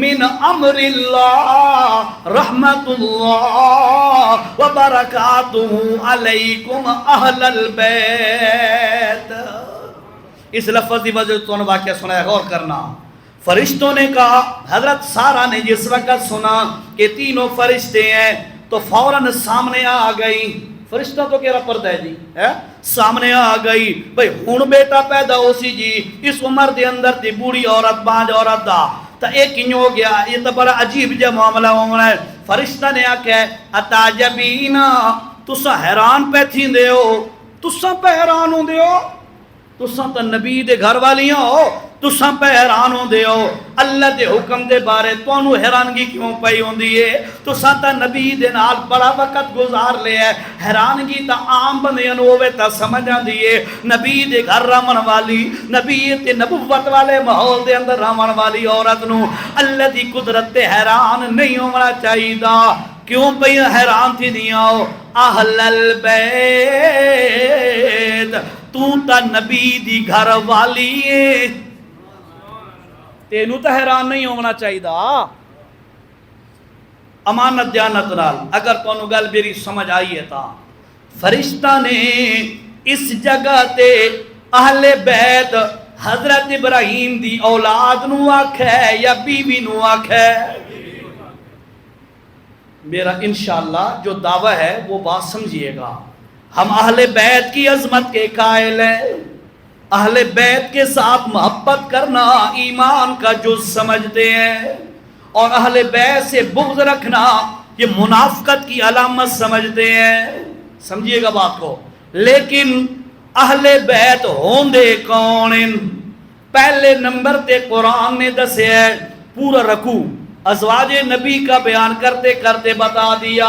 من امر اللہ رحمت اللہ وبرکاتہ علیکم اہل البیت. اس لفظ کی وجہ تو واقعہ سنا ہے، غور کرنا. فرشتوں نے کہا، حضرت سارا نے جس وقت سنا کہ تینوں فرشتے ہیں تو فوراً سامنے آ گئی. فرشتہ تو کہہ رہا پردہ ہے جی، سامنے آ گئی بھئی ہون بیٹا پیدا ہو سی جی، اس عمر دے اندر دی بوڑھی عورت 5 عورت دا تا ایک کنیوں ہو گیا. یہ تو بڑا عجیب جا معاملہ ہونا ہے. فرشتہ نے آکھا اتعجبینا، تسا حیران پہ تھی دے ہو، تسا پہ حیران ہوں دے ہو، تسا تا نبی دے گھر والیاں ہو، تسا پہ حیران ہوں دے ہو اللہ دے حکم دے بارے توانو حیرانگی کیوں پئی ہوں دیئے. تسا تا نبی دے نال بڑا وقت گزار لے ہے، حیرانگی تا عام بندیاں ہوئے تا سمجھا دیئے. نبی دے گھر رامن والی، نبی تے نبوت والے ماحول دے اندر رامن والی عورت نو اللہ دی قدرت تے حیران نہیں ہونا چاہیے دا. کیوں پئی حیران تھی دیاں ہو؟ اہل البیت، تو تا نبی دی گھر والی ہے، تینوں تا حیران نہیں ہونا چاہیے دا. امانت دیانت نال اگر تانوں گل میری سمجھ آئی ہے تا فرشتہ نے اس جگہ تے اہل بیت حضرت ابراہیم دی اولاد نو آکھے یا بیوی نو آکھے؟ میرا انشاءاللہ جو دعویٰ ہے وہ بات سمجھئے گا. ہم اہل بیت کی عظمت کے قائل ہیں، اہل بیت کے ساتھ محبت کرنا ایمان کا جز سمجھتے ہیں، اور اہل بیت سے بغض رکھنا یہ منافقت کی علامت سمجھتے ہیں. سمجھیے گا بات کو. لیکن اہل بیت ہوندے کون؟ پہلے نمبر تے قرآن نے دسے ہے پورا رکوع ازواج نبی کا بیان کرتے کرتے بتا دیا،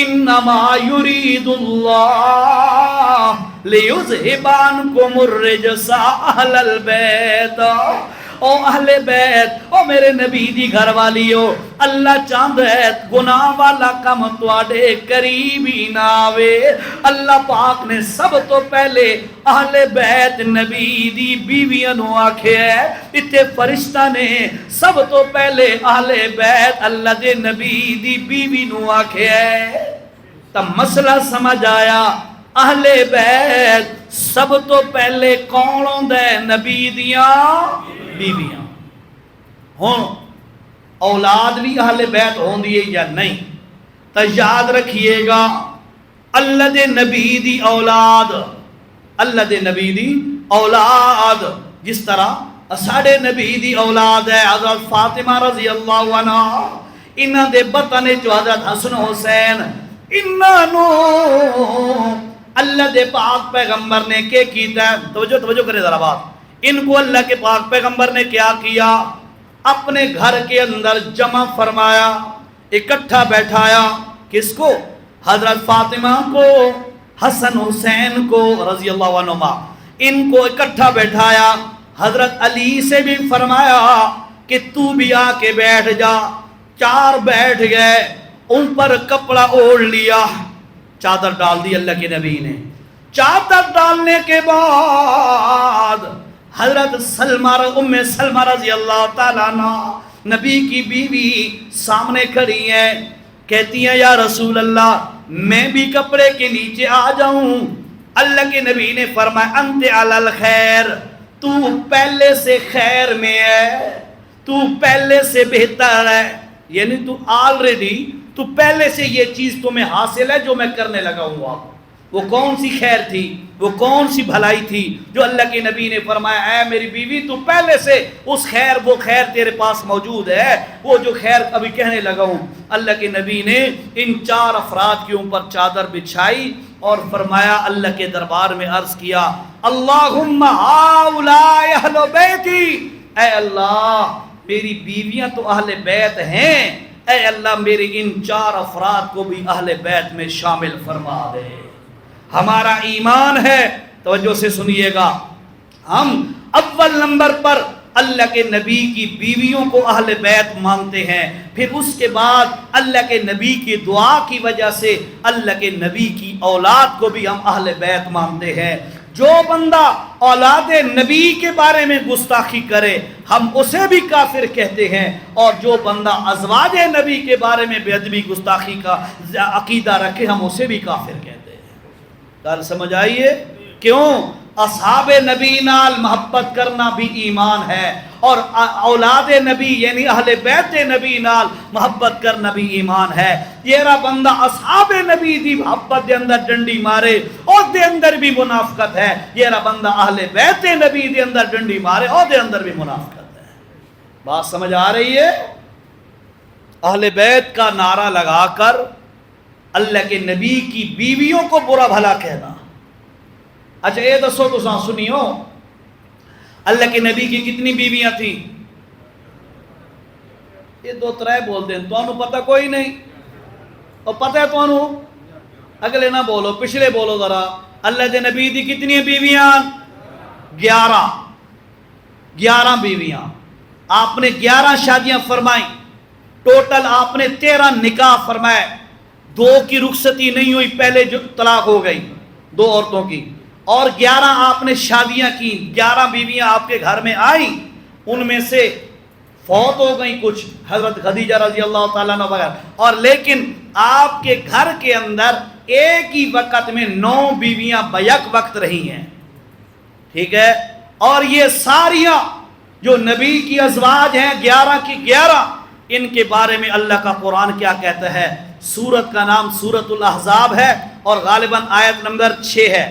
انما یرید اللہ لیذھب عنکم الرجس اہل البیت. او اہل بیت، او میرے نبی دی گھر والی ہو، اللہ چاہتا ہے گناہ والا کم تواڈے قریب ہی نہ آوے. اللہ پاک نے سب تو پہلے اہل بیت نبی دی بیویاں نو آکھے ہے، اتنے فرشتہ نے سب تو پہلے اہل بیت اللہ دے نبی دی بیوی نو آکھے ہے. تب مسئلہ سمجھ آیا. اہل بیت سب تو پہلے کون ہوندا ہے؟ نبی دیاں بیویاں. ہوں اولاد بھی اہل بیت ہوندی ہے یا نہیں؟ تو یاد رکھیے گا اللہ دے نبی دی اولاد، اللہ دے نبی دی اولاد جس طرح ساڑھے نبی دی اولاد ہے حضرت فاطمہ رضی اللہ عنہ، انہاں دے بطن جو حضرت حسن حسین، انہاں نو اللہ دے پاک پیغمبر نے کیا کیتا ہے؟ توجہ کرے ذرا بات. ان کو اللہ کے پاک پیغمبر نے کیا کیا؟ اپنے گھر کے اندر جمع فرمایا، اکٹھا بیٹھایا. کس کو؟ حضرت فاطمہ کو، حسن حسین کو رضی اللہ عنہما، ان کو اکٹھا بیٹھایا. حضرت علی سے بھی فرمایا کہ تو بھی آ کے بیٹھ جا. 4 بیٹھ گئے، ان پر کپڑا اوڑھ لیا، چادر ڈال دی اللہ کے نبی نے. چادر ڈالنے کے بعد حضرت سلمہ ام سلمہ رضی اللہ تعالیٰ عنہ نبی کی بیوی سامنے کھڑی ہیں، کہتی ہیں یا رسول اللہ میں بھی کپڑے کے نیچے آ جاؤں؟ اللہ کے نبی نے فرمایا انت علی الخیر، تو پہلے سے خیر میں ہے، تو پہلے سے بہتر ہے، یعنی تو آلریڈی تو پہلے سے یہ چیز تمہیں حاصل ہے جو میں کرنے لگا ہوا۔ وہ کون سی خیر تھی، وہ کون سی بھلائی تھی جو اللہ کے نبی نے فرمایا اے میری بیوی تو پہلے سے اس خیر، وہ خیر تیرے پاس موجود ہے، وہ جو خیر ابھی کہنے لگا ہوں۔ اللہ کے نبی نے ان 4 افراد کے اوپر چادر بچھائی اور فرمایا، اللہ کے دربار میں عرض کیا اللہم ہؤلاء اہل بیتی، اے اللہ میری بیویاں تو اہل بیت ہیں، اے اللہ میرے ان 4 افراد کو بھی اہل بیت میں شامل فرما دے۔ ہمارا ایمان ہے، توجہ سے سنیے گا، ہم اول نمبر پر اللہ کے نبی کی بیویوں کو اہل بیت مانتے ہیں، پھر اس کے بعد اللہ کے نبی کی دعا کی وجہ سے اللہ کے نبی کی اولاد کو بھی ہم اہل بیت مانتے ہیں۔ جو بندہ اولاد نبی کے بارے میں گستاخی کرے ہم اسے بھی کافر کہتے ہیں، اور جو بندہ ازواج نبی کے بارے میں بے ادبی گستاخی کا عقیدہ رکھے ہم اسے بھی کافر کہتے ہیں۔ گل سمجھ آئیے؟ کیوں؟ اصحاب نبی نال محبت کرنا بھی ایمان ہے، اور اولاد نبی یعنی اہل بیت نبی نال محبت کرنا بھی ایمان ہے۔ یہ را بندہ اصحاب نبی دی محبت دے اندر ڈنڈی مارے اور دے اندر بھی منافقت ہے، یہ را بندہ اہل بیت نبی دے اندر ڈنڈی مارے اور دے اندر بھی منافقت ہے۔ بات سمجھ آ رہی ہے؟ اہل بیت کا نعرہ لگا کر اللہ کے نبی کی بیویوں کو برا بھلا کہنا۔ اچھا یہ دسو تو سنیو، اللہ کے نبی کی کتنی بیویاں تھیں؟ یہ 2-3 بولتے ہیں، تو انہوں پتہ کوئی نہیں، اور پتہ ہے تو انہوں اگلے نہ بولو، پچھلے بولو ذرا۔ اللہ کے نبی کی کتنی بیویاں؟ 11 بیویاں۔ آپ نے 11 شادیاں فرمائیں، ٹوٹل آپ نے 13 نکاح فرمائے، 2 کی رخصتی نہیں ہوئی، پہلے جو طلاق ہو گئی 2 عورتوں کی، اور 11 آپ نے شادیاں کی۔ 11 بیویاں آپ کے گھر میں آئیں، ان میں سے فوت ہو گئیں کچھ، حضرت خدیجہ رضی اللہ تعالیٰ عنہ وغیرہ، اور لیکن آپ کے گھر کے اندر ایک ہی وقت میں 9 بیویاں بیک وقت رہی ہیں، ٹھیک ہے؟ اور یہ ساریاں جو نبی کی ازواج ہیں 11 کی 11، ان کے بارے میں اللہ کا قرآن کیا کہتا ہے؟ سورت کا نام سورت الاحزاب ہے اور غالباً آیت نمبر 6 ہے۔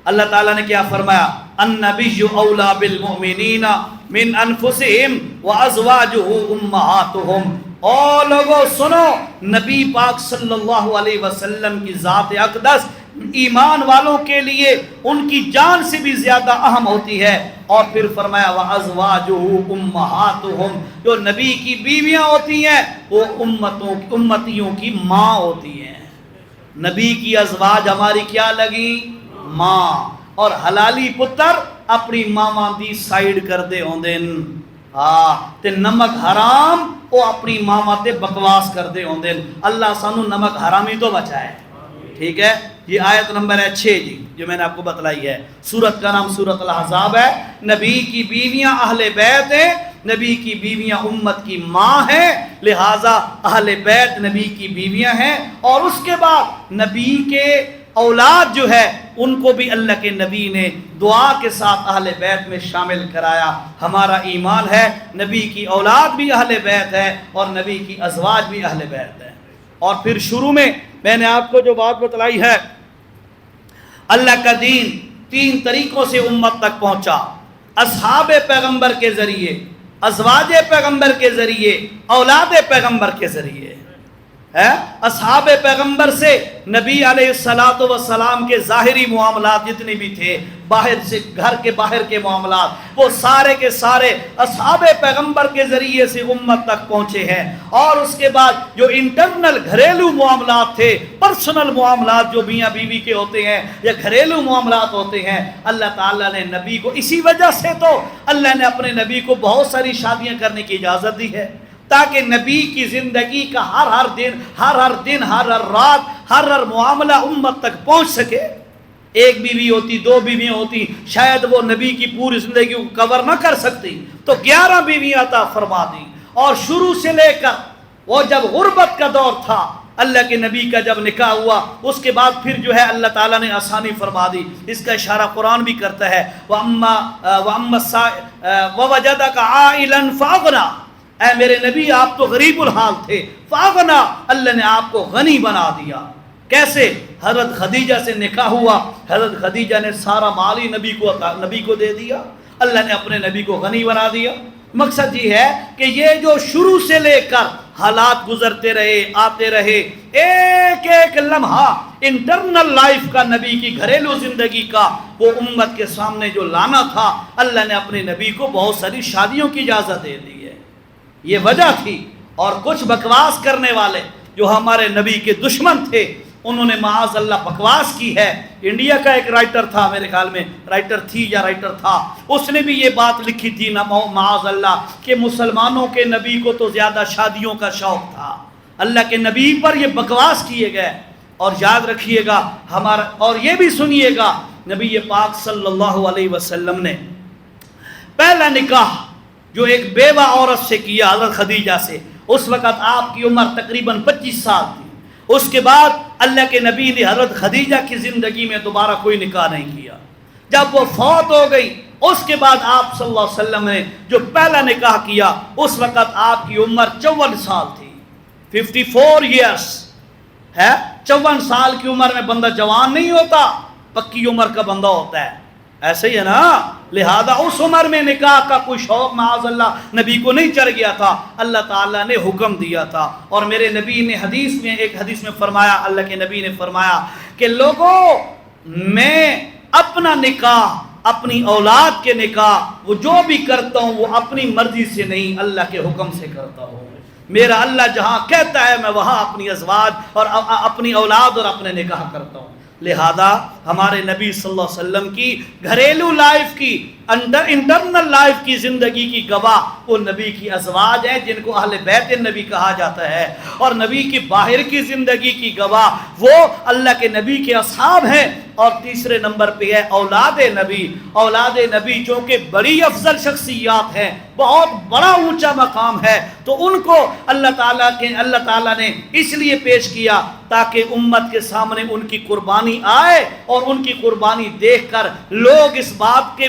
اللہ تعالیٰ نے کیا فرمایا؟ النبی اولا بالمؤمنین من انفسہم وازواجہ امہاتہم۔ او لوگو سنو، نبی پاک صلی اللہ علیہ وسلم کی ذات اقدس ایمان والوں کے لیے ان کی جان سے بھی زیادہ اہم ہوتی ہے، اور پھر فرمایا وَأَزْوَاجُهُ أُمَّهَاتُهُمْ، جو نبی کی بیویاں ہوتی ہیں وہ امتیوں کی ماں ہوتی ہیں۔ نبی کی ازواج ہماری کیا لگی؟ ماں، اور حلالی پتر اپنی ماما دی سائیڈ کر دے ہوندے تے نمک حرام وہ اپنی ماما تے بکواس کر دے ہوندے۔ اللہ سانو نمک حرامی تو بچائے، ٹھیک ہے؟ یہ آیت نمبر ہے 6 جی، جو میں نے آپ کو بتلائی ہے۔ سورت کا نام سورت الاحزاب ہے۔ نبی کی بیویاں اہل بیت ہیں، نبی کی بیویاں امت کی ماں ہیں، لہٰذا اہل بیت نبی کی بیویاں ہیں، اور اس کے بعد نبی کے اولاد جو ہے ان کو بھی اللہ کے نبی نے دعا کے ساتھ اہل بیت میں شامل کرایا۔ ہمارا ایمان ہے نبی کی اولاد بھی اہل بیت ہے اور نبی کی ازواج بھی اہل بیت ہے۔ اور پھر شروع میں نے آپ کو جو بات بتلائی ہے، اللہ کا دین 3 طریقوں سے امت تک پہنچا، اصحاب پیغمبر کے ذریعے، ازواج پیغمبر کے ذریعے، اولاد پیغمبر کے ذریعے۔ اصحاب پیغمبر سے نبی علیہ السلام کے ظاہری معاملات جتنے بھی تھے، باہر سے گھر کے باہر کے معاملات، وہ سارے کے سارے اصحاب پیغمبر کے ذریعے سے امت تک پہنچے ہیں۔ اور اس کے بعد جو انٹرنل گھریلو معاملات تھے، پرسنل معاملات جو میاں بیوی کے ہوتے ہیں یا گھریلو معاملات ہوتے ہیں، اللہ تعالیٰ نے نبی کو اسی وجہ سے تو اللہ نے اپنے نبی کو بہت ساری شادیاں کرنے کی اجازت دی ہے، تاکہ نبی کی زندگی کا ہر دن ہر رات ہر معاملہ امت تک پہنچ سکے۔ ایک بیوی ہوتی، 2 بیویاں ہوتی، شاید وہ نبی کی پوری زندگی کو کور نہ کر سکتی، تو 11 بیویاں عطا فرما دی. اور شروع سے لے کر وہ جب غربت کا دور تھا، اللہ کے نبی کا جب نکاح ہوا، اس کے بعد پھر جو ہے اللہ تعالیٰ نے آسانی فرما دی. اس کا اشارہ قرآن بھی کرتا ہے، وَوَجَدَكَ عَائِلًا فَأَغْنَىٰ، اے میرے نبی آپ تو غریب الحال تھے، فَأَغْنَىٰ، اللہ نے آپ کو غنی بنا دیا. کیسے؟ حضرت خدیجہ سے نکاح ہوا، حضرت خدیجہ نے سارا مال ہی نبی کو دے دیا، اللہ نے اپنے نبی کو غنی بنا دیا. مقصد یہ ہے کہ یہ جو شروع سے لے کر حالات گزرتے رہے، آتے رہے، ایک ایک لمحہ انٹرنل لائف کا، نبی کی گھریلو زندگی کا، وہ امت کے سامنے جو لانا تھا، اللہ نے اپنے نبی کو بہت ساری شادیوں کی اجازت دے دی ہے. یہ وجہ تھی. اور کچھ بکواس کرنے والے جو ہمارے نبی کے دشمن تھے، انہوں نے معاذ اللہ بکواس کی ہے. انڈیا کا ایک رائٹر تھا، میرے خیال میں رائٹر تھی یا رائٹر تھا، اس نے بھی یہ بات لکھی تھی معاذ اللہ کہ مسلمانوں کے نبی کو تو زیادہ شادیوں کا شوق تھا. اللہ کے نبی پر یہ بکواس کیے گئے. اور یاد رکھیے گا ہمارا، اور یہ بھی سنیے گا، نبی پاک صلی اللہ علیہ وسلم نے پہلا نکاح جو ایک بیوہ عورت سے کیا، حضرت خدیجہ سے، اس وقت آپ کی عمر تقریباً 25 سال تھی. اس کے بعد اللہ کے نبی نے حضرت خدیجہ کی زندگی میں دوبارہ کوئی نکاح نہیں کیا. جب وہ فوت ہو گئی، اس کے بعد آپ صلی اللہ علیہ وسلم نے جو پہلا نکاح کیا، اس وقت آپ کی عمر 54 سال تھی. 54 ایئرس ہے. 54 سال کی عمر میں بندہ جوان نہیں ہوتا، پکی عمر کا بندہ ہوتا ہے. ایسے ہی ہے نا. لہذا اس عمر میں نکاح کا کوئی شوق معاذ اللہ نبی کو نہیں چڑھ گیا تھا. اللہ تعالیٰ نے حکم دیا تھا. اور میرے نبی نے ایک حدیث میں فرمایا، اللہ کے نبی نے فرمایا کہ لوگوں، میں اپنا نکاح، اپنی اولاد کے نکاح، وہ جو بھی کرتا ہوں وہ اپنی مرضی سے نہیں، اللہ کے حکم سے کرتا ہوں. میرا اللہ جہاں کہتا ہے میں وہاں اپنی ازواج اور اپنی اولاد اور اپنے نکاح کرتا ہوں. لہذا ہمارے نبی صلی اللہ علیہ وسلم کی گھریلو لائف کی، انٹرنل لائف کی زندگی کی گواہ وہ نبی کی ازواج ہیں، جن کو اہل بیت نبی کہا جاتا ہے. اور نبی کی باہر کی زندگی کی گواہ وہ اللہ کے نبی کے اصحاب ہیں. اور تیسرے نمبر پہ ہے اولاد نبی. اولاد نبی جو کہ بڑی افضل شخصیات ہیں، بہت بڑا اونچا مقام ہے، تو ان کو اللہ تعالیٰ نے اس لیے پیش کیا تاکہ امت کے سامنے ان کی قربانی آئے، اور ان کی قربانی دیکھ کر لوگ اس بات کے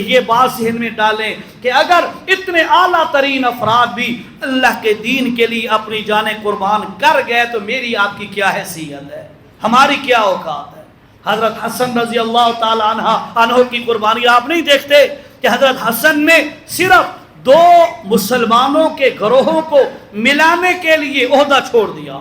یہ بات ذہن میں ڈالیں کہ اگر اتنے اعلیٰ ترین افراد بھی اللہ کے دین کے لیے اپنی جانیں قربان کر گئے تو میری آپ کی کیا حیثیت ہے، ہماری کیا اوقات ہے. حضرت حسن رضی اللہ تعالی عنہ کی قربانی آپ نہیں دیکھتے کہ حضرت حسن نے صرف 2 مسلمانوں کے گروہوں کو ملانے کے لیے عہدہ چھوڑ دیا.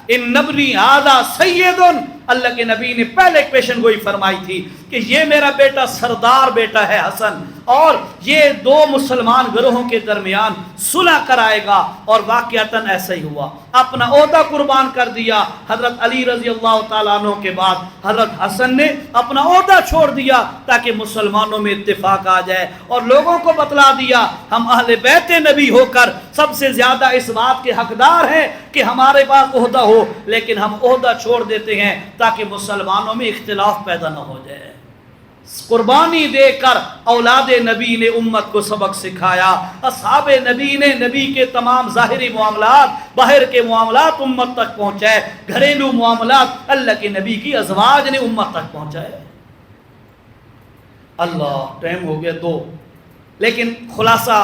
ان نبنی ھذا سید، اللہ کے نبی نے پہلے ایک پیشن گوئی فرمائی تھی کہ یہ میرا بیٹا سردار بیٹا ہے حسن، اور یہ 2 مسلمان گروہوں کے درمیان صلح کرائے گا. اور واقعتاً ایسا ہی ہوا، اپنا عہدہ قربان کر دیا. حضرت علی رضی اللہ تعالیٰ عنہ کے بعد حضرت حسن نے اپنا عہدہ چھوڑ دیا تاکہ مسلمانوں میں اتفاق آ جائے، اور لوگوں کو بتلا دیا ہم اہل بیت نبی ہو کر سب سے زیادہ اس بات کے حقدار ہیں کہ ہمارے پاس عہدہ ہو، لیکن ہم عہدہ چھوڑ دیتے ہیں تاکہ مسلمانوں میں اختلاف پیدا نہ ہو جائے. قربانی دے کر اولاد نبی نے امت کو سبق سکھایا. اصحاب نبی نے نبی کے تمام ظاہری معاملات، باہر کے معاملات امت تک پہنچائے. گھریلو معاملات اللہ کے نبی کی ازواج نے امت تک پہنچائے. اللہ، ٹائم ہو گیا 2، لیکن خلاصہ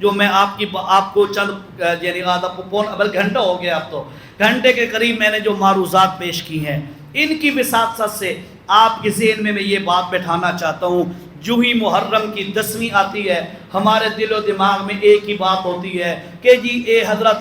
جو میں آپ کو چند یعنی آدھا بل گھنٹہ ہو گیا، اب تو گھنٹے کے قریب میں نے جو معروضات پیش کی ہیں، ان کی بھی ساتھ ساتھ سے آپ کے ذہن میں یہ بات بٹھانا چاہتا ہوں. جو ہی محرم کی 10ویں آتی ہے، ہمارے دل و دماغ میں ایک ہی بات ہوتی ہے کہ جی اے حضرت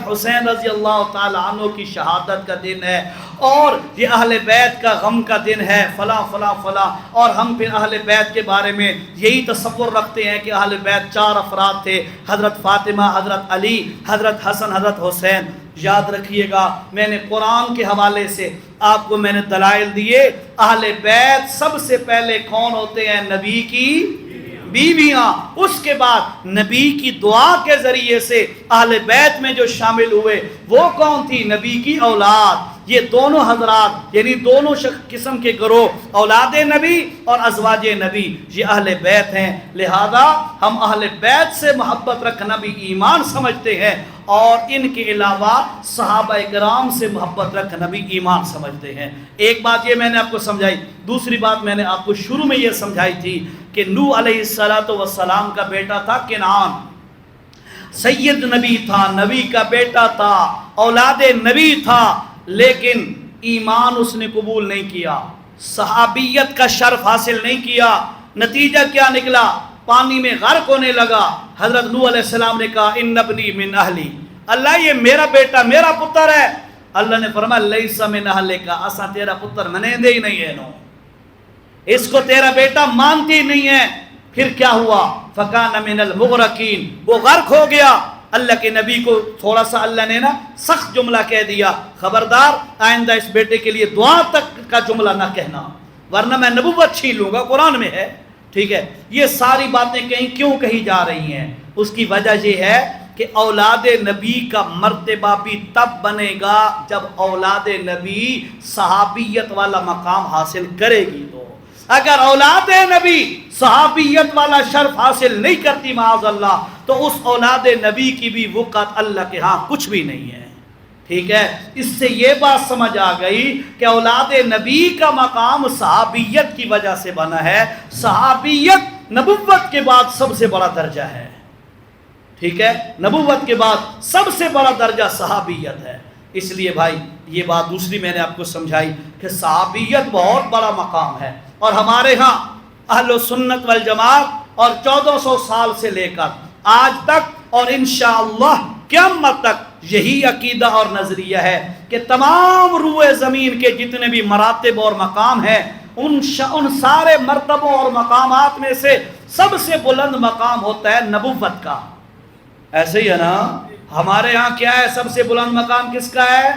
حسین رضی اللہ تعالی عنہ کی شہادت کا دن ہے، اور یہ اہل بیت کا غم کا دن ہے، فلاں فلاں فلاں. اور ہم پھر اہل بیت کے بارے میں یہی تصور رکھتے ہیں کہ اہل بیت 4 افراد تھے، حضرت فاطمہ، حضرت علی، حضرت حسن، حضرت حسین. یاد رکھیے گا میں نے قرآن کے حوالے سے آپ کو میں نے دلائل دیے. اہل بیت سب سے پہلے کون ہوتے ہیں؟ نبی کی بیویاں. اس کے بعد نبی کی دعا کے ذریعے سے اہل بیت میں جو شامل ہوئے وہ کون تھی؟ نبی کی اولاد. یہ دونوں حضرات یعنی دونوں قسم کے گروہ اولاد نبی اور ازواج نبی یہ اہل بیت ہیں، لہذا ہم اہل بیت سے محبت رکھنا بھی ایمان سمجھتے ہیں، اور ان کے علاوہ صحابہ کرام سے محبت رکھنا بھی ایمان سمجھتے ہیں۔ ایک بات یہ میں نے آپ کو سمجھائی، دوسری بات میں نے آپ کو شروع میں یہ سمجھائی تھی کہ نوح علیہ السلام کا بیٹا تھا کنعان، سید نبی تھا، نبی کا بیٹا تھا، اولاد نبی تھا، لیکن ایمان اس نے قبول نہیں کیا، صحابیت کا شرف حاصل نہیں کیا۔ نتیجہ کیا نکلا؟ پانی میں غرق ہونے لگا۔ حضرت نوح علیہ السلام نے کہا ان ابنی من اہلی، اللہ یہ میرا بیٹا میرا پتر ہے۔ اللہ نے فرمایا لیس من اہلک، اسا تیرا پتر منیندے ہی نہیں ہے، نو اس کو تیرا بیٹا مانتی نہیں ہے۔ پھر کیا ہوا؟ فکان من المغرقین، وہ غرق ہو گیا۔ اللہ کے نبی کو تھوڑا سا اللہ نے سخت جملہ کہہ دیا، خبردار آئندہ اس بیٹے کے لیے دعا تک کا جملہ نہ کہنا ورنہ میں نبوت چھین لوں گا، قرآن میں ہے، ٹھیک ہے۔ یہ ساری باتیں کہیں کیوں کہی جا رہی ہیں؟ اس کی وجہ یہ ہے کہ اولاد نبی کا مرتبہ بھی تب بنے گا جب اولاد نبی صحابیت والا مقام حاصل کرے گی۔ تو اگر اولاد نبی صحابیت والا شرف حاصل نہیں کرتی معاذ اللہ، تو اس اولاد نبی کی بھی وقت اللہ کے ہاں کچھ بھی نہیں ہے، ٹھیک ہے۔ اس سے یہ بات سمجھ آ گئی کہ اولاد نبی کا مقام صحابیت کی وجہ سے بنا ہے۔ صحابیت نبوت کے بعد سب سے بڑا درجہ ہے، ٹھیک ہے، نبوت کے بعد سب سے بڑا درجہ صحابیت ہے۔ اس لیے بھائی یہ بات دوسری میں نے آپ کو سمجھائی کہ صحابیت بہت بڑا مقام ہے، اور ہمارے ہاں اہل سنت والجماعت اور 1400 سال سے لے کر آج تک اور انشاءاللہ قیامت تک یہی عقیدہ اور نظریہ ہے کہ تمام روئے زمین کے جتنے بھی مراتب اور مقام ہیں، ان سارے مرتبوں اور مقامات میں سے سب سے بلند مقام ہوتا ہے نبوت کا۔ ایسے ہی ہے نا؟ ہمارے ہاں کیا ہے؟ سب سے بلند مقام کس کا ہے؟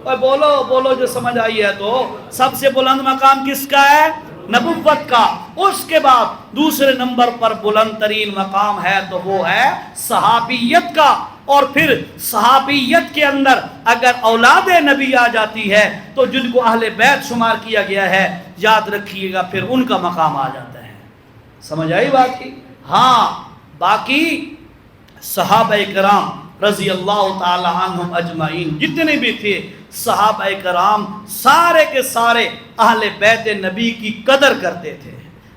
اور بولو بولو جو سمجھ آئی ہے تو، سب سے بلند مقام کس کا ہے؟ نبوت کا۔ اس کے بعد دوسرے نمبر پر بلند ترین مقام ہے تو وہ ہے صحابیت کا، اور پھر صحابیت کے اندر اگر اولاد نبی آ جاتی ہے تو جن کو اہل بیت شمار کیا گیا ہے، یاد رکھیے گا پھر ان کا مقام آ جاتا ہے۔ سمجھ آئی بات کی؟ ہاں باقی صحابہ کرام رضی اللہ تعالی عنہم اجمعین جتنے بھی تھے صحابہ کرام سارے کے سارے اہل بیت نبی کی قدر کرتے تھے،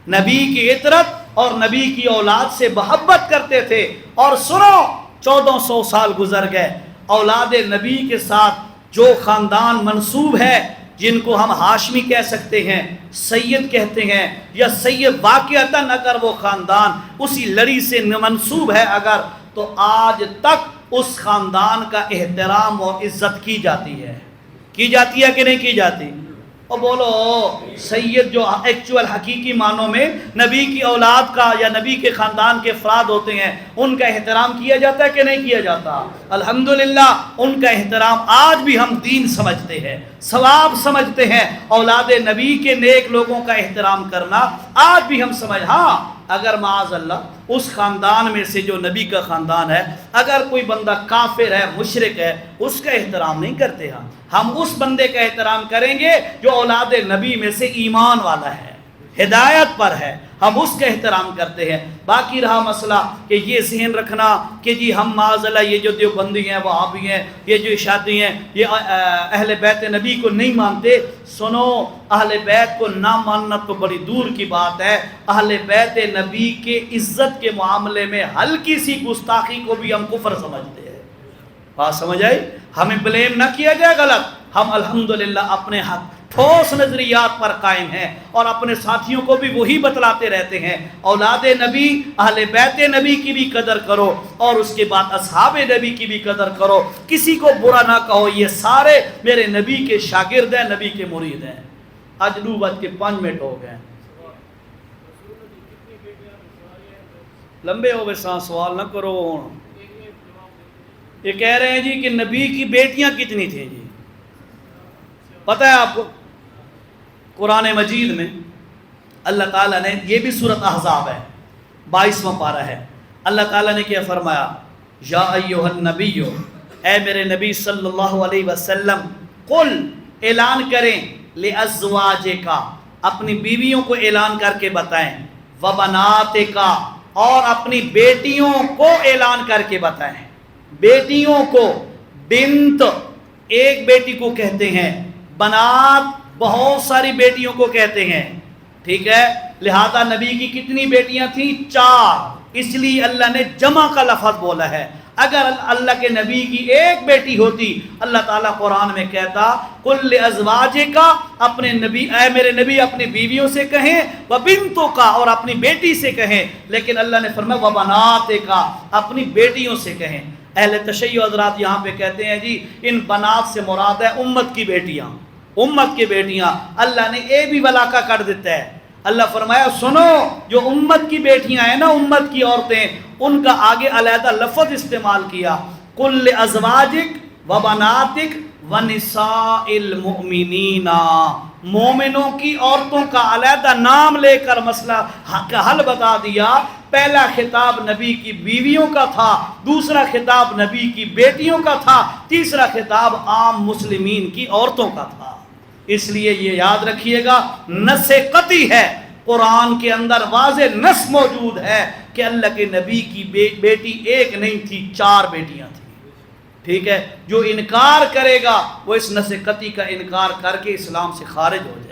نبی کی عطرت اور نبی کی اولاد سے محبت کرتے تھے۔ اور سنو 1400 سال گزر گئے، اولاد نبی کے ساتھ جو خاندان منسوب ہے، جن کو ہم ہاشمی کہہ سکتے ہیں، سید کہتے ہیں، یا سید واقعتاً اگر وہ خاندان اسی لڑی سے منسوب ہے اگر، تو آج تک اس خاندان کا احترام اور عزت کی جاتی ہے کہ نہیں کی جاتی؟ اور بولو سید جو ایکچول حقیقی معنوں میں نبی کی اولاد کا یا نبی کے خاندان کے افراد ہوتے ہیں، ان کا احترام کیا جاتا ہے کہ نہیں کیا جاتا؟ الحمدللہ ان کا احترام آج بھی ہم دین سمجھتے ہیں، ثواب سمجھتے ہیں۔ اولاد نبی کے نیک لوگوں کا احترام کرنا آج بھی ہم ہاں اگر معاذ اللہ اس خاندان میں سے جو نبی کا خاندان ہے اگر کوئی بندہ کافر ہے، مشرک ہے، اس کا احترام نہیں کرتے، ہم اس بندے کا احترام کریں گے جو اولاد نبی میں سے ایمان والا ہے، ہدایت پر ہے، ہم اس کا احترام کرتے ہیں۔ باقی رہا مسئلہ کہ یہ ذہن رکھنا کہ جی ہم معاذ اللہ یہ جو دیوبندی ہیں، وہابی ہیں، یہ جو شادی ہیں، یہ اہل بیت نبی کو نہیں مانتے۔ سنو، اہل بیت کو نہ ماننا تو بڑی دور کی بات ہے، اہل بیت نبی کے عزت کے معاملے میں ہلکی سی گستاخی کو بھی ہم کفر سمجھتے ہیں۔ بات سمجھ آئی؟ ہمیں بلیم نہ کیا جائے غلط، ہم الحمدللہ اپنے حق ٹھوس نظریات پر قائم ہیں اور اپنے ساتھیوں کو بھی وہی بتلاتے رہتے ہیں، اولاد نبی اہل بیت نبی کی بھی قدر کرو اور اس کے بعد اصحاب نبی کی بھی قدر کرو، کسی کو برا نہ کہو، یہ سارے میرے نبی کے شاگرد ہیں، نبی کے مرید ہیں۔ آج 9 کے 5 منٹ ہو گئے، لمبے ہو گئے، سوال نہ کرو۔ یہ کہہ رہے ہیں جی کہ نبی کی بیٹیاں کتنی تھیں جی؟ پتہ ہے آپ کو قرآن مجید میں اللہ تعالیٰ نے، یہ بھی سورۃ احزاب ہے 22واں پارہ ہے، اللہ تعالیٰ نے کیا فرمایا؟ یا ایھا النبی، اے میرے نبی صلی اللہ علیہ وسلم، قل اعلان کریں لِأَزْوَاجِكَ اپنی بیویوں کو اعلان کر کے بتائیں، وَبَنَاتِكَ اور اپنی بیٹیوں کو اعلان کر کے بتائیں۔ بیٹیوں کو بنت ایک بیٹی کو کہتے ہیں، بنات بہت ساری بیٹیوں کو کہتے ہیں، ٹھیک ہے؟ لہذا نبی کی کتنی بیٹیاں تھیں؟ 4، اس لیے اللہ نے جمع کا لفظ بولا ہے۔ اگر اللہ کے نبی کی ایک بیٹی ہوتی، اللہ تعالیٰ قرآن میں کہتا قُلْ لِأَزْوَاجِكَ اپنے نبی، اے میرے نبی اپنی بیویوں سے کہیں، وَبِنْتُكَ اور اپنی بیٹی سے کہیں، لیکن اللہ نے فرمایا وَبَنَاتِكَ اپنی بیٹیوں سے کہیں۔ اہل تشیع حضرات یہاں پہ کہتے ہیں جی ان بنات سے مراد ہے امت کی بیٹیاں، امت کی بیٹیاں۔ اللہ نے اے بھی ولاکہ کر دیتا ہے، اللہ فرمایا سنو جو امت کی بیٹیاں ہیں نا، امت کی عورتیں، ان کا آگے علیحدہ لفظ استعمال کیا، قُلْ لِأَزْوَاجِكَ وَبَنَاتِكَ وَنِسَاءِ الْمُؤْمِنِينَ مومنوں کی عورتوں کا علیحدہ نام لے کر مسئلہ کا حل بتا دیا۔ پہلا خطاب نبی کی بیویوں کا تھا، دوسرا خطاب نبی کی بیٹیوں کا تھا، تیسرا خطاب عام مسلمین کی عورتوں کا تھا۔ اس لیے یہ یاد رکھیے گا، نص قطعی ہے، قرآن کے اندر واضح نص موجود ہے کہ اللہ کے نبی کی بیٹی ایک نہیں تھی، 4 بیٹیاں تھیں، ٹھیک ہے؟ جو انکار کرے گا وہ اس نص قطعی کا انکار کر کے اسلام سے خارج ہو جائے۔